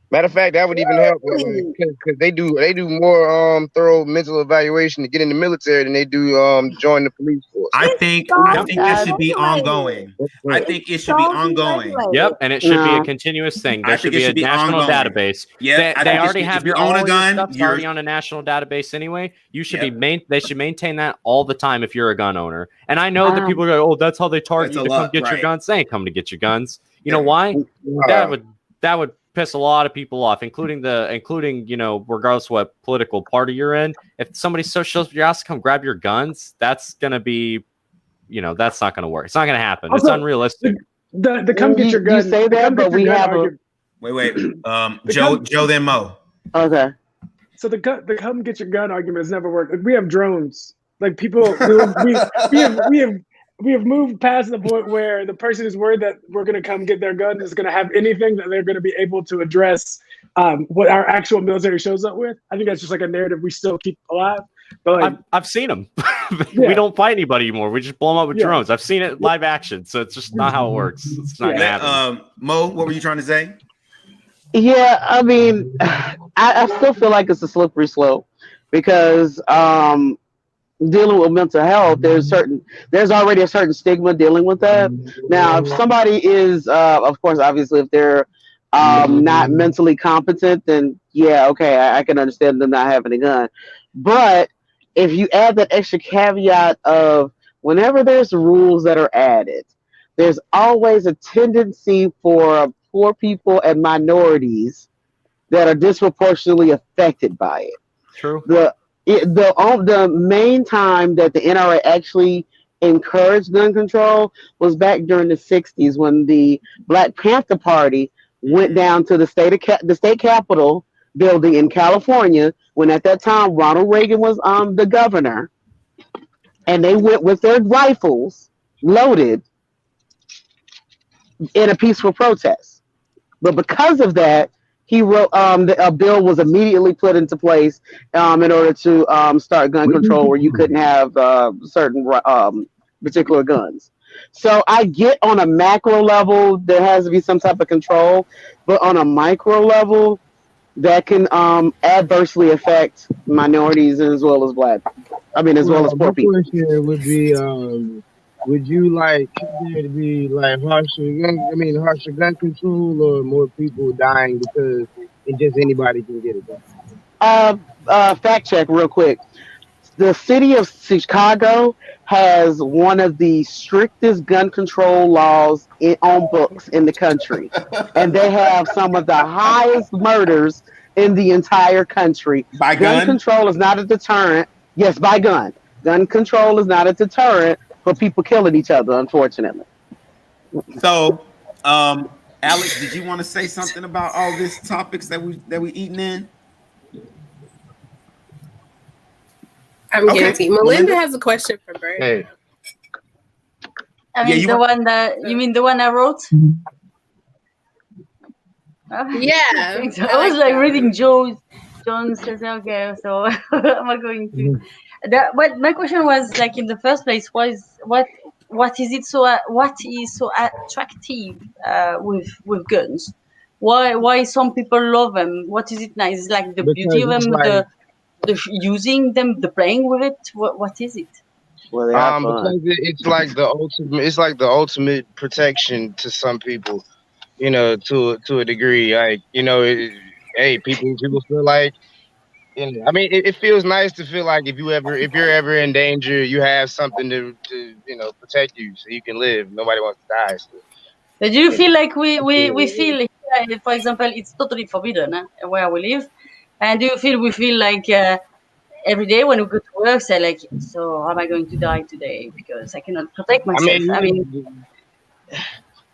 Matter of fact, that would even help because they do more thorough mental evaluation to get in the military than they do join the police force. I think that should be ongoing. I think it should be ongoing. Yep, and it should be a continuous thing. There should be a national database. Yeah, they already have your own gun. You're already on a national database anyway. You should they should maintain that all the time if you're a gun owner. And I know that people are like, oh, that's how they target you to come get your guns. They ain't come to get your guns. You know why? That would piss a lot of people off, including regardless of what political party you're in. If somebody shows up your house to come grab your guns, that's gonna be, that's not gonna work. It's not gonna happen. Also, it's unrealistic. The come get your gun. You say that, but we have wait. Joe, then Mo. Okay. So the come get your gun argument has never worked. Like, we have drones. Like, people, we have moved past the point where the person who's worried that we're going to come get their gun is going to have anything that they're going to be able to address what our actual military shows up with. I think that's just like a narrative we still keep alive. But like, I've seen them. We don't fight anybody anymore. We just blow them up with drones. I've seen it live action, so it's just not how it works. It's not going to happen. Mo, what were you trying to say? Yeah, I mean, I still feel like it's a slippery slope because dealing with mental health, there's already a certain stigma dealing with that. Now, if somebody is, of course, obviously, if they're not mentally competent, then yeah, okay, I can understand them not having a gun. But if you add that extra caveat of whenever there's rules that are added, there's always a tendency for poor people and minorities that are disproportionately affected by it. True. The main time that the NRA actually encouraged gun control was back during the 60s when the Black Panther Party went down to the state capitol building in California when at that time Ronald Reagan was the governor, and they went with their rifles loaded in a peaceful protest. But because of that, he wrote a bill was immediately put into place in order to start gun control, where you couldn't have certain particular guns. So I get on a macro level there has to be some type of control, but on a micro level that can adversely affect minorities as well as black. I mean, as well as Well, poor my people. question would be, would you like there to be like harsher gun control, or more people dying because and just anybody can get it done? Fact check real quick. The city of Chicago has one of the strictest gun control laws on books in the country, and they have some of the highest murders in the entire country. By Gun gun? control is not a deterrent. Yes, by gun. Gun control is not a deterrent for people killing each other, unfortunately. So, Alex, did you want to say something about all these topics that we eating in? I'm Okay, guilty. Melinda has a question for Bird. Hey, I Yeah, mean, you the want- one that you mean the one I wrote? Yeah, I was like like that. reading Jones. John says, okay, so am I going to? That, but my question was like in the first place, what is it so what is so attractive with guns? Why some people love them? What is it nice? Is like the beauty because of it's them, like the using them, the playing with it. What is it? Well, they are because fun. it's like the ultimate. It's like the ultimate protection to some people. You know, to a degree. Like hey, people feel like. I mean, it feels nice to feel like if you're ever in danger, you have something to protect you so you can live. Nobody wants to die. So, Do you feel like we yeah. feel here, for example, it's totally forbidden where we live, and do you feel we feel like every day when we go to work, say like, so am I going to die today because I cannot protect I myself? I mean, mean,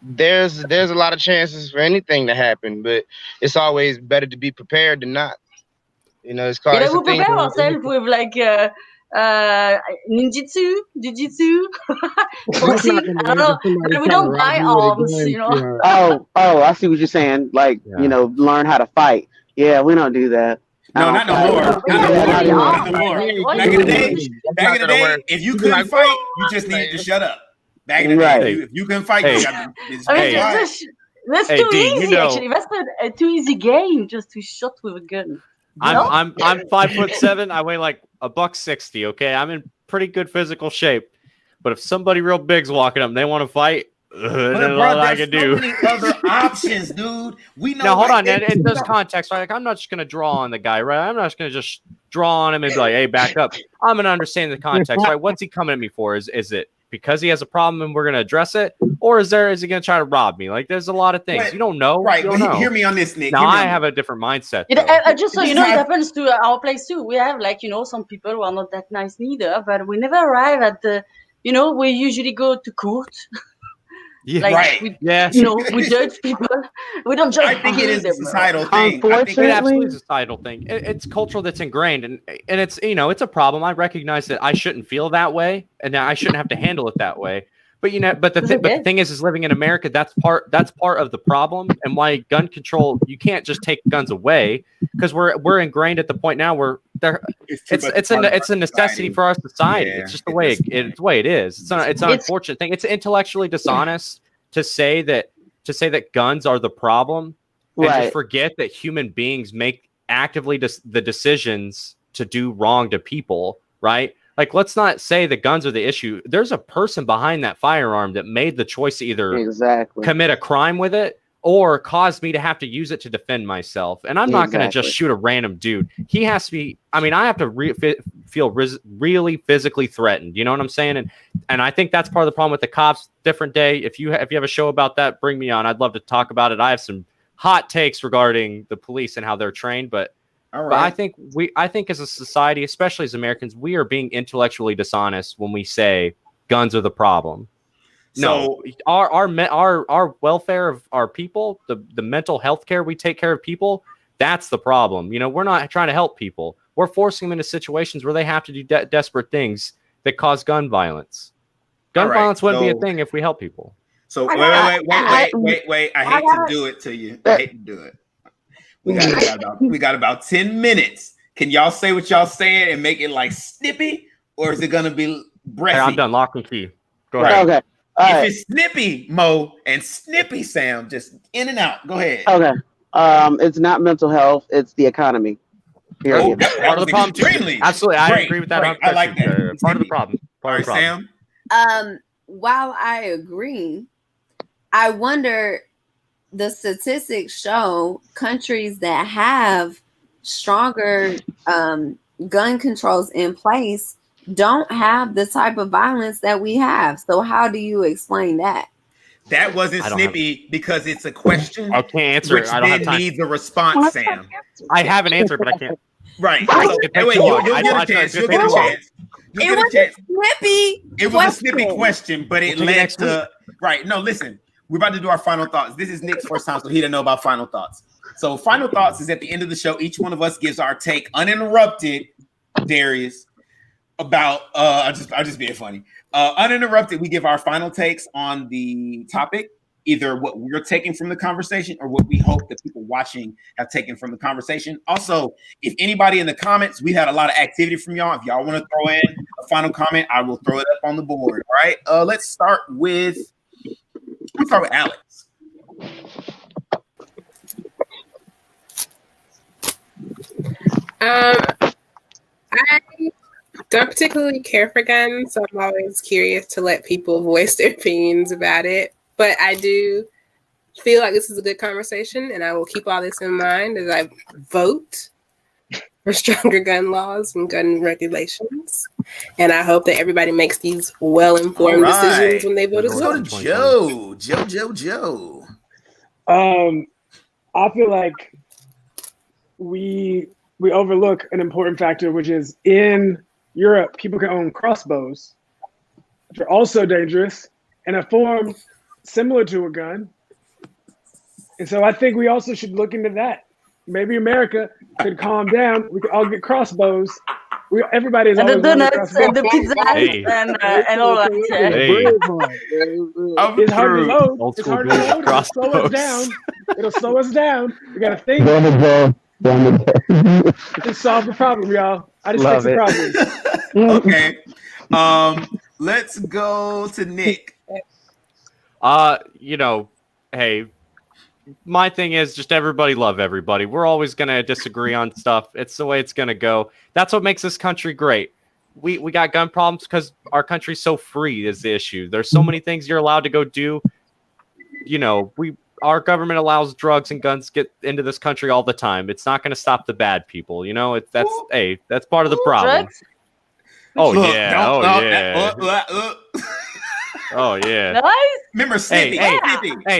there's a lot of chances for anything to happen, but it's always better to be prepared than not. It's called. yeah, It's a we thing prepare called. ourselves with like ninjutsu, jujitsu, You're just not boxing. gonna I don't wake know, up somebody but we trying to don't rob buy you with a arms, gun you know. to. Oh, I see what you're saying. Like, Yeah. learn how to fight. Yeah, we don't do that. I No, don't not no fight. more. We Not no don't Yeah, more. not carry anymore. Not no arms. more. Like, why Back do in the we day, do? That's back not in the gonna day, work. if you You be couldn't like, fight, you just needed to shut up. Back in the day, Right. if you couldn't fight, Hey. you got to I mean, be quiet. that's Hey, too Dean, you easy. know- Actually, that's a too easy game just to shot with a gun. No? I'm 5'7". I weigh like $160. Okay, I'm in pretty good physical shape. But if somebody real big's walking up and they want to fight, there's But a bro, lot I there's can so do. many other options, dude. We know. Now hold like, on, and there's context, right? Like I'm not just gonna draw on the guy, right? I'm not just gonna just draw on him and be like, "Hey, back up." I'm gonna understand the context, right? What's he coming at me for? Is it because he has a problem and we're gonna address it, or is he gonna try to rob me? Like, there's a lot of things But- you don't know. Right, You but don't know. hear me on this, Nick. Now Hear me I on have this. a different mindset. It, Though. just so This you know, it has- happens to our place too. We have like some people who are not that nice neither, but we never arrive at the. We usually go to court. Yeah, Like right. we, Yeah. we judge people. We don't judge. I think it is a them. societal thing. I think It Unfortunately, absolutely is a societal thing. It's cultural that's ingrained, and it's it's a problem. I recognize that I shouldn't feel that way, and I shouldn't have to handle it that way. But but the thing is living in America. That's part of the problem, and why gun control. You can't just take guns away because we're ingrained at the point now where it's a necessity for our society. Yeah, it's just the way it's the way it is. It's an unfortunate thing. It's intellectually dishonest to say that guns are the problem and right. to forget that human beings make actively the decisions to do wrong to people, right? Like, let's not say that guns are the issue. There's a person behind that firearm that made the choice to either Exactly. commit a crime with it or cause me to have to use it to defend myself. And I'm not going to just shoot a random dude. He has to be, I have to feel really physically threatened. You know what I'm saying? And I think that's part of the problem with the cops. Different day. If you have a show about that, bring me on. I'd love to talk about it. I have some hot takes regarding the police and how they're trained, but I think as a society, especially as Americans, we are being intellectually dishonest when we say guns are the problem. No, our welfare of our people, the mental health care we take care of people, that's the problem. We're not trying to help people. We're forcing them into situations where they have to do desperate things that cause gun violence. Gun violence wouldn't be a thing if we help people. So wait. I hate to do it to you. I hate to do it. We got about 10 minutes. Can y'all say what y'all saying and make it like snippy, or is it gonna be breathy? Hey, I'm done. Lock and key. Go ahead. Okay. All If right. it's Snippy Mo and Snippy Sam, just in and out. Go ahead. Okay. It's not mental health. It's the economy. Period. That Part of was the problem, too. extremely Absolutely, I great, agree with that. great. I like that. 100%. Part of the problem. All Part right, of the problem. Sam. While I agree, I wonder, the statistics show countries that have stronger gun controls in place don't have the type of violence that we have. So how do you explain that? That wasn't Snippy because it's a question. I can't answer which it. I don't have then time. needs a response, Sam. I have an answer, but I can't. Right. I So, can take wait, too long. you'll I get know a I tried chance. to You'll take get a too long. chance. You'll It get a was chance. a snippy. It was a snippy question, but it We'll take it led next to right. No, listen, we're about to do our final thoughts. This is Nick's first time, so he didn't know about final thoughts. So, final thoughts is at the end of the show. Each one of us gives our take uninterrupted, Darius, about I'll just being funny. Uninterrupted, we give our final takes on the topic, either what we're taking from the conversation or what we hope that people watching have taken from the conversation. Also, if anybody in the comments, we had a lot of activity from y'all. If y'all want to throw in a final comment, I will throw it up on the board. All right. Let's start with Alex. I don't particularly care for guns, so I'm always curious to let people voice their opinions about it. But I do feel like this is a good conversation, and I will keep all this in mind as I vote for stronger gun laws and gun regulations. And I hope that everybody makes these well-informed decisions when they vote as well. Let's go to Joe. I feel like we overlook an important factor, which is in Europe, people can own crossbows, which are also dangerous and a form similar to a gun. And so I think we also should look into that. Maybe America could calm down. We could all get crossbows. Everybody is And the always wanting donuts and the crossbows. pizzas and all that. Yeah. Hey. It's hard to load. Old It's school hard to dudes load. with It'll slow us crossbows. down. It'll slow us down. We gotta think. Just solve the problem, y'all. I just fix the problem. Okay. Let's go to Nick. Hey, my thing is just everybody love everybody. We're always going to disagree on stuff. It's the way it's going to go. That's what makes this country great. We got gun problems because our country's so free is the issue. There's so many things you're allowed to go do. Our government allows drugs and guns get into this country all the time. It's not going to stop the bad people. That's part of the problem. Drugs? Oh yeah. Nice. Remember Snippy.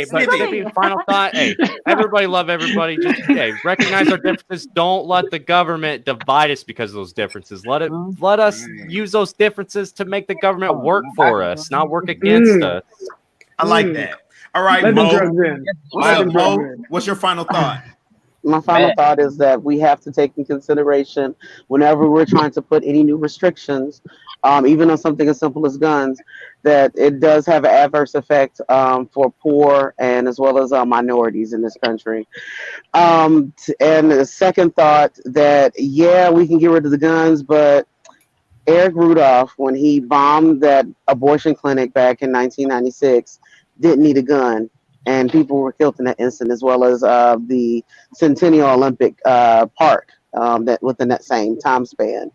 Snippy, final thought. Hey, everybody love everybody. Just recognize our differences. Don't let the government divide us because of those differences. Let us use those differences to make the government work for us, not work against us. I like that. All right, Let them Mo. drugs in. What's up, Mo? What's your final thought? My final thought is that we have to take in consideration whenever we're trying to put any new restrictions, even on something as simple as guns, that it does have an adverse effect for poor and as well as minorities in this country. And the second thought that, we can get rid of the guns, but Eric Rudolph, when he bombed that abortion clinic back in 1996, didn't need a gun. And people were killed in that incident, as well as the Centennial Olympic Park that within that same time span.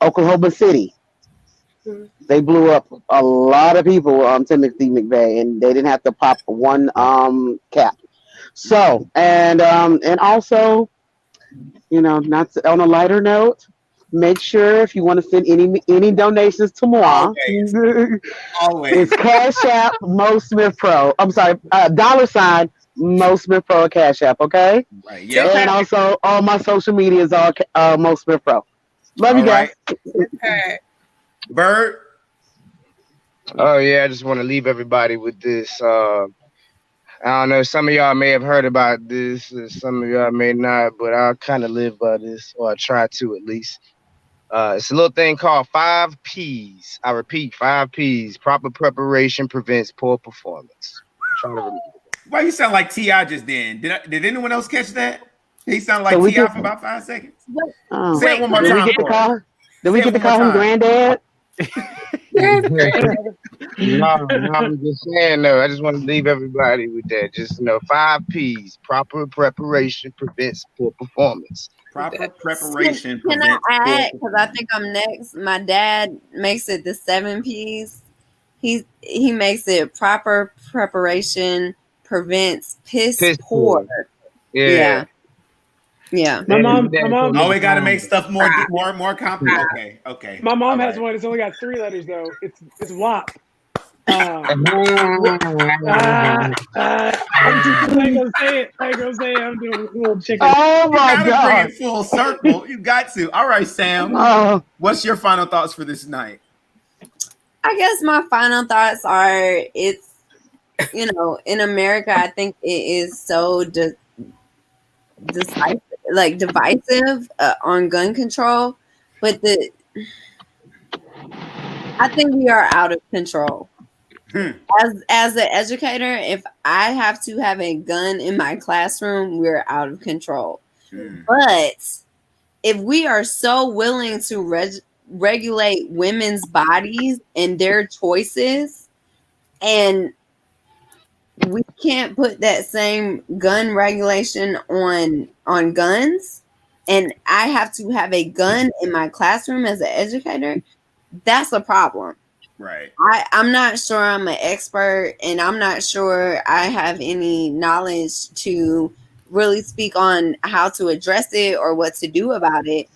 Oklahoma City, they blew up a lot of people on Timothy McVeigh, and they didn't have to pop one cap. So, and also, not to, on a lighter note, make sure if you want to send any donations to moi, Always. it's Cash App Mo Smith Pro. I'm sorry, $ Mo Smith Pro at Cash App, okay? Right. Yeah. And also all my social media is all Mo Smith Pro. Love you guys. Okay. Bird. Oh yeah, I just want to leave everybody with this. I don't know. Some of y'all may have heard about this, some of y'all may not, but I kind of live by this, or I try to at least. It's a little thing called 5 P's. I repeat, 5 P's. Proper preparation prevents poor performance. Trying to remember. Why you sound like T.I. just then? Did anyone else catch that? He sounded like T.I. for about 5 seconds. Say it one more time. Did we get to call him Granddad? No, I'm just saying though. I just want to leave everybody with that. Just 5 P's. Proper preparation prevents poor performance. Proper preparation Can I prevents poor add? Because I performance. think I'm next. My dad makes it the 7 P's. He makes it proper preparation prevents piss Piss poor. poor. Yeah. Yeah. My Man, mom. Oh, we got to make stuff more complicated. Okay. My mom All has right. one. It's only got 3 letters though. It's WAP. I'm I'm just I ain't gonna say it. I ain't gonna say it. I'm doing a little chicken. Oh You my gotta bring God. it full circle. You got to. All right, Sam. Oh, What's your final thoughts for this night? I guess my final thoughts are it's, in America, I think it is so divisive on gun control, but I think we are out of control. As an educator, if I have to have a gun in my classroom, we're out of control. But if we are so willing to regulate women's bodies and their choices, and we can't put that same gun regulation on guns, and I have to have a gun in my classroom as an educator, that's a problem. Right. I'm not sure I'm an expert, and I'm not sure I have any knowledge to really speak on how to address it or what to do about it.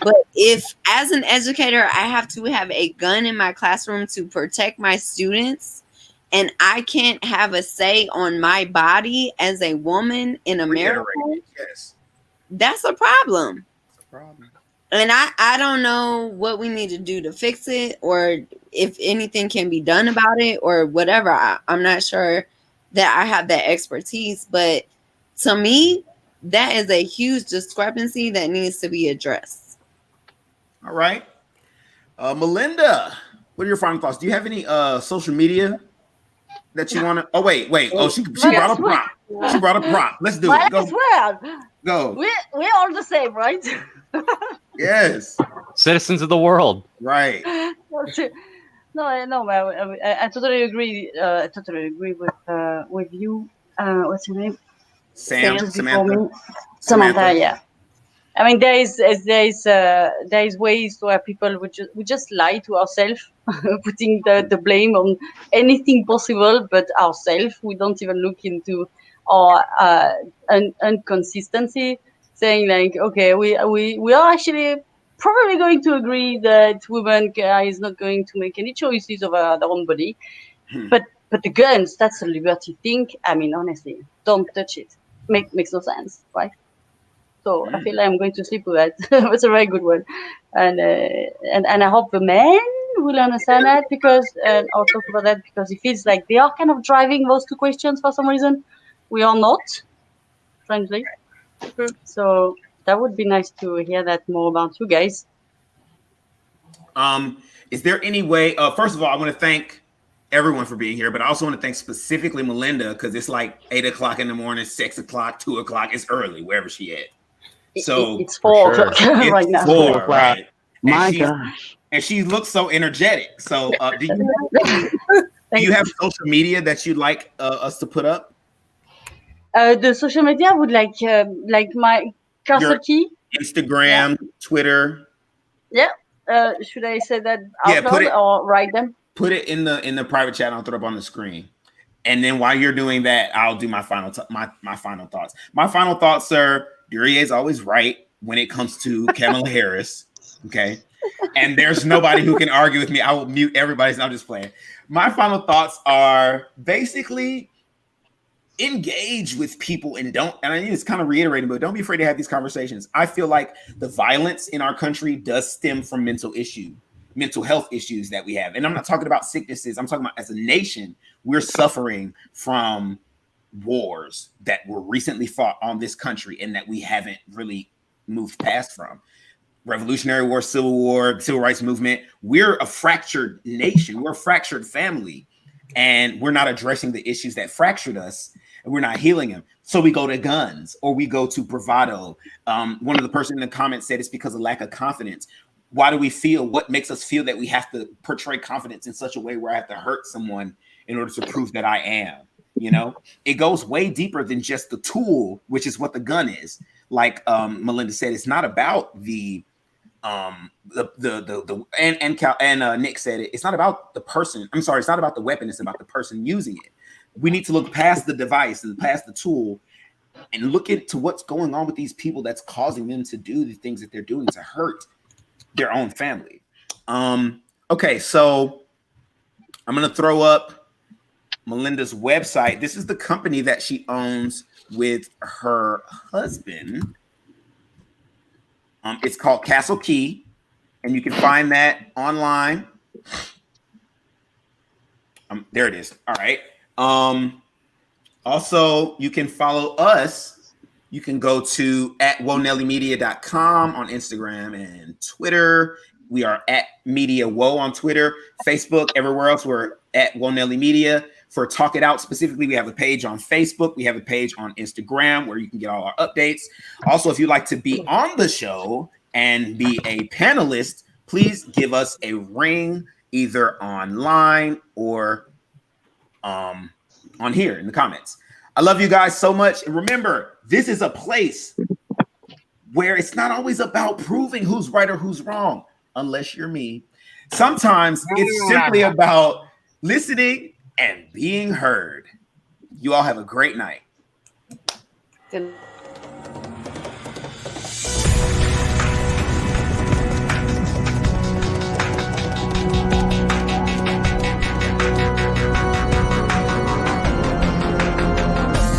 But if, as an educator, I have to have a gun in my classroom to protect my students, and I can't have a say on my body as a woman in America, Yes. that's a problem. That's a problem. And I don't know what we need to do to fix it, or if anything can be done about it, or whatever. I'm not sure that I have that expertise, but to me, that is a huge discrepancy that needs to be addressed. All right. Melinda, what are your final thoughts? Do you have any social media that you want to? Oh, wait. Oh, she brought a prop. She brought a prop. Let's do it. Go. Well, we're all the same, right? Yes. Citizens of the world. Right. No, I totally agree. I totally agree with you. What's your name? Samantha. Yeah. I mean, there is ways where people would just lie to ourselves, putting the blame on anything possible but ourselves. We don't even look into our inconsistency, saying like, okay, we are actually probably going to agree that women is not going to make any choices over their own body, but the guns, that's a liberty thing. I mean, honestly, don't touch it. Makes no sense, right? So I feel like I'm going to sleep with that. It's a very good one, and I hope the men will understand that, because I'll talk about that, because it feels like they are kind of driving those two questions for some reason. We are not, frankly. So that would be nice to hear that more about you guys. Is there any way? First of all, I want to thank everyone for being here, but I also want to thank specifically Melinda, because it's like 8 o'clock in the morning, 6 o'clock, 2 o'clock. It's early wherever she at. So it's 4 o'clock right now. 4, right? My gosh. And she looks so energetic. So do you have social media that you'd like us to put up? The social media would like my cursor key. Instagram, Twitter. Yeah. Should I say that out loud or write them? Put it in the private chat. I'll throw it up on the screen. And then while you're doing that, I'll do my final my final thoughts. My final thoughts, sir. Duryea is always right when it comes to Kamala Harris. Okay. And there's nobody who can argue with me. I will mute everybody. So I'm just playing. My final thoughts are basically engage with people and I need to kind of reiterating, but don't be afraid to have these conversations. I feel like the violence in our country does stem from mental health issues that we have. And I'm not talking about sicknesses. I'm talking about, as a nation, we're suffering from wars that were recently fought on this country and that we haven't really moved past from. Revolutionary War, Civil War, Civil Rights Movement. We're a fractured nation. We're a fractured family. And we're not addressing the issues that fractured us, and we're not healing them. So we go to guns, or we go to bravado. One of the person in the comments said it's because of lack of confidence. Why do we feel? What makes us feel that we have to portray confidence in such a way where I have to hurt someone in order to prove that I am? You know, it goes way deeper than just the tool, which is what the gun is. Like Melinda said, it's not about Nick said it. It's not about the person. I'm sorry, it's not about the weapon. It's about the person using it. We need to look past the device and past the tool and look into what's going on with these people that's causing them to do the things that they're doing to hurt their own family. Okay, so I'm gonna throw up Melinda's website. This is the company that she owns with her husband. It's called Castle Key, and you can find that online. There it is. All right. Also, you can follow us. You can go to @WoeNellyMedia.com on Instagram and Twitter. We are @MediaWoe on Twitter, Facebook, everywhere else. We're @Woe Nelly Media. For Talk It Out specifically, we have a page on Facebook. We have a page on Instagram where you can get all our updates. Also, if you'd like to be on the show and be a panelist, please give us a ring either online or on here in the comments. I love you guys so much. And remember, this is a place where it's not always about proving who's right or who's wrong, unless you're me. Sometimes it's simply about listening and being heard. You all have a great night. Good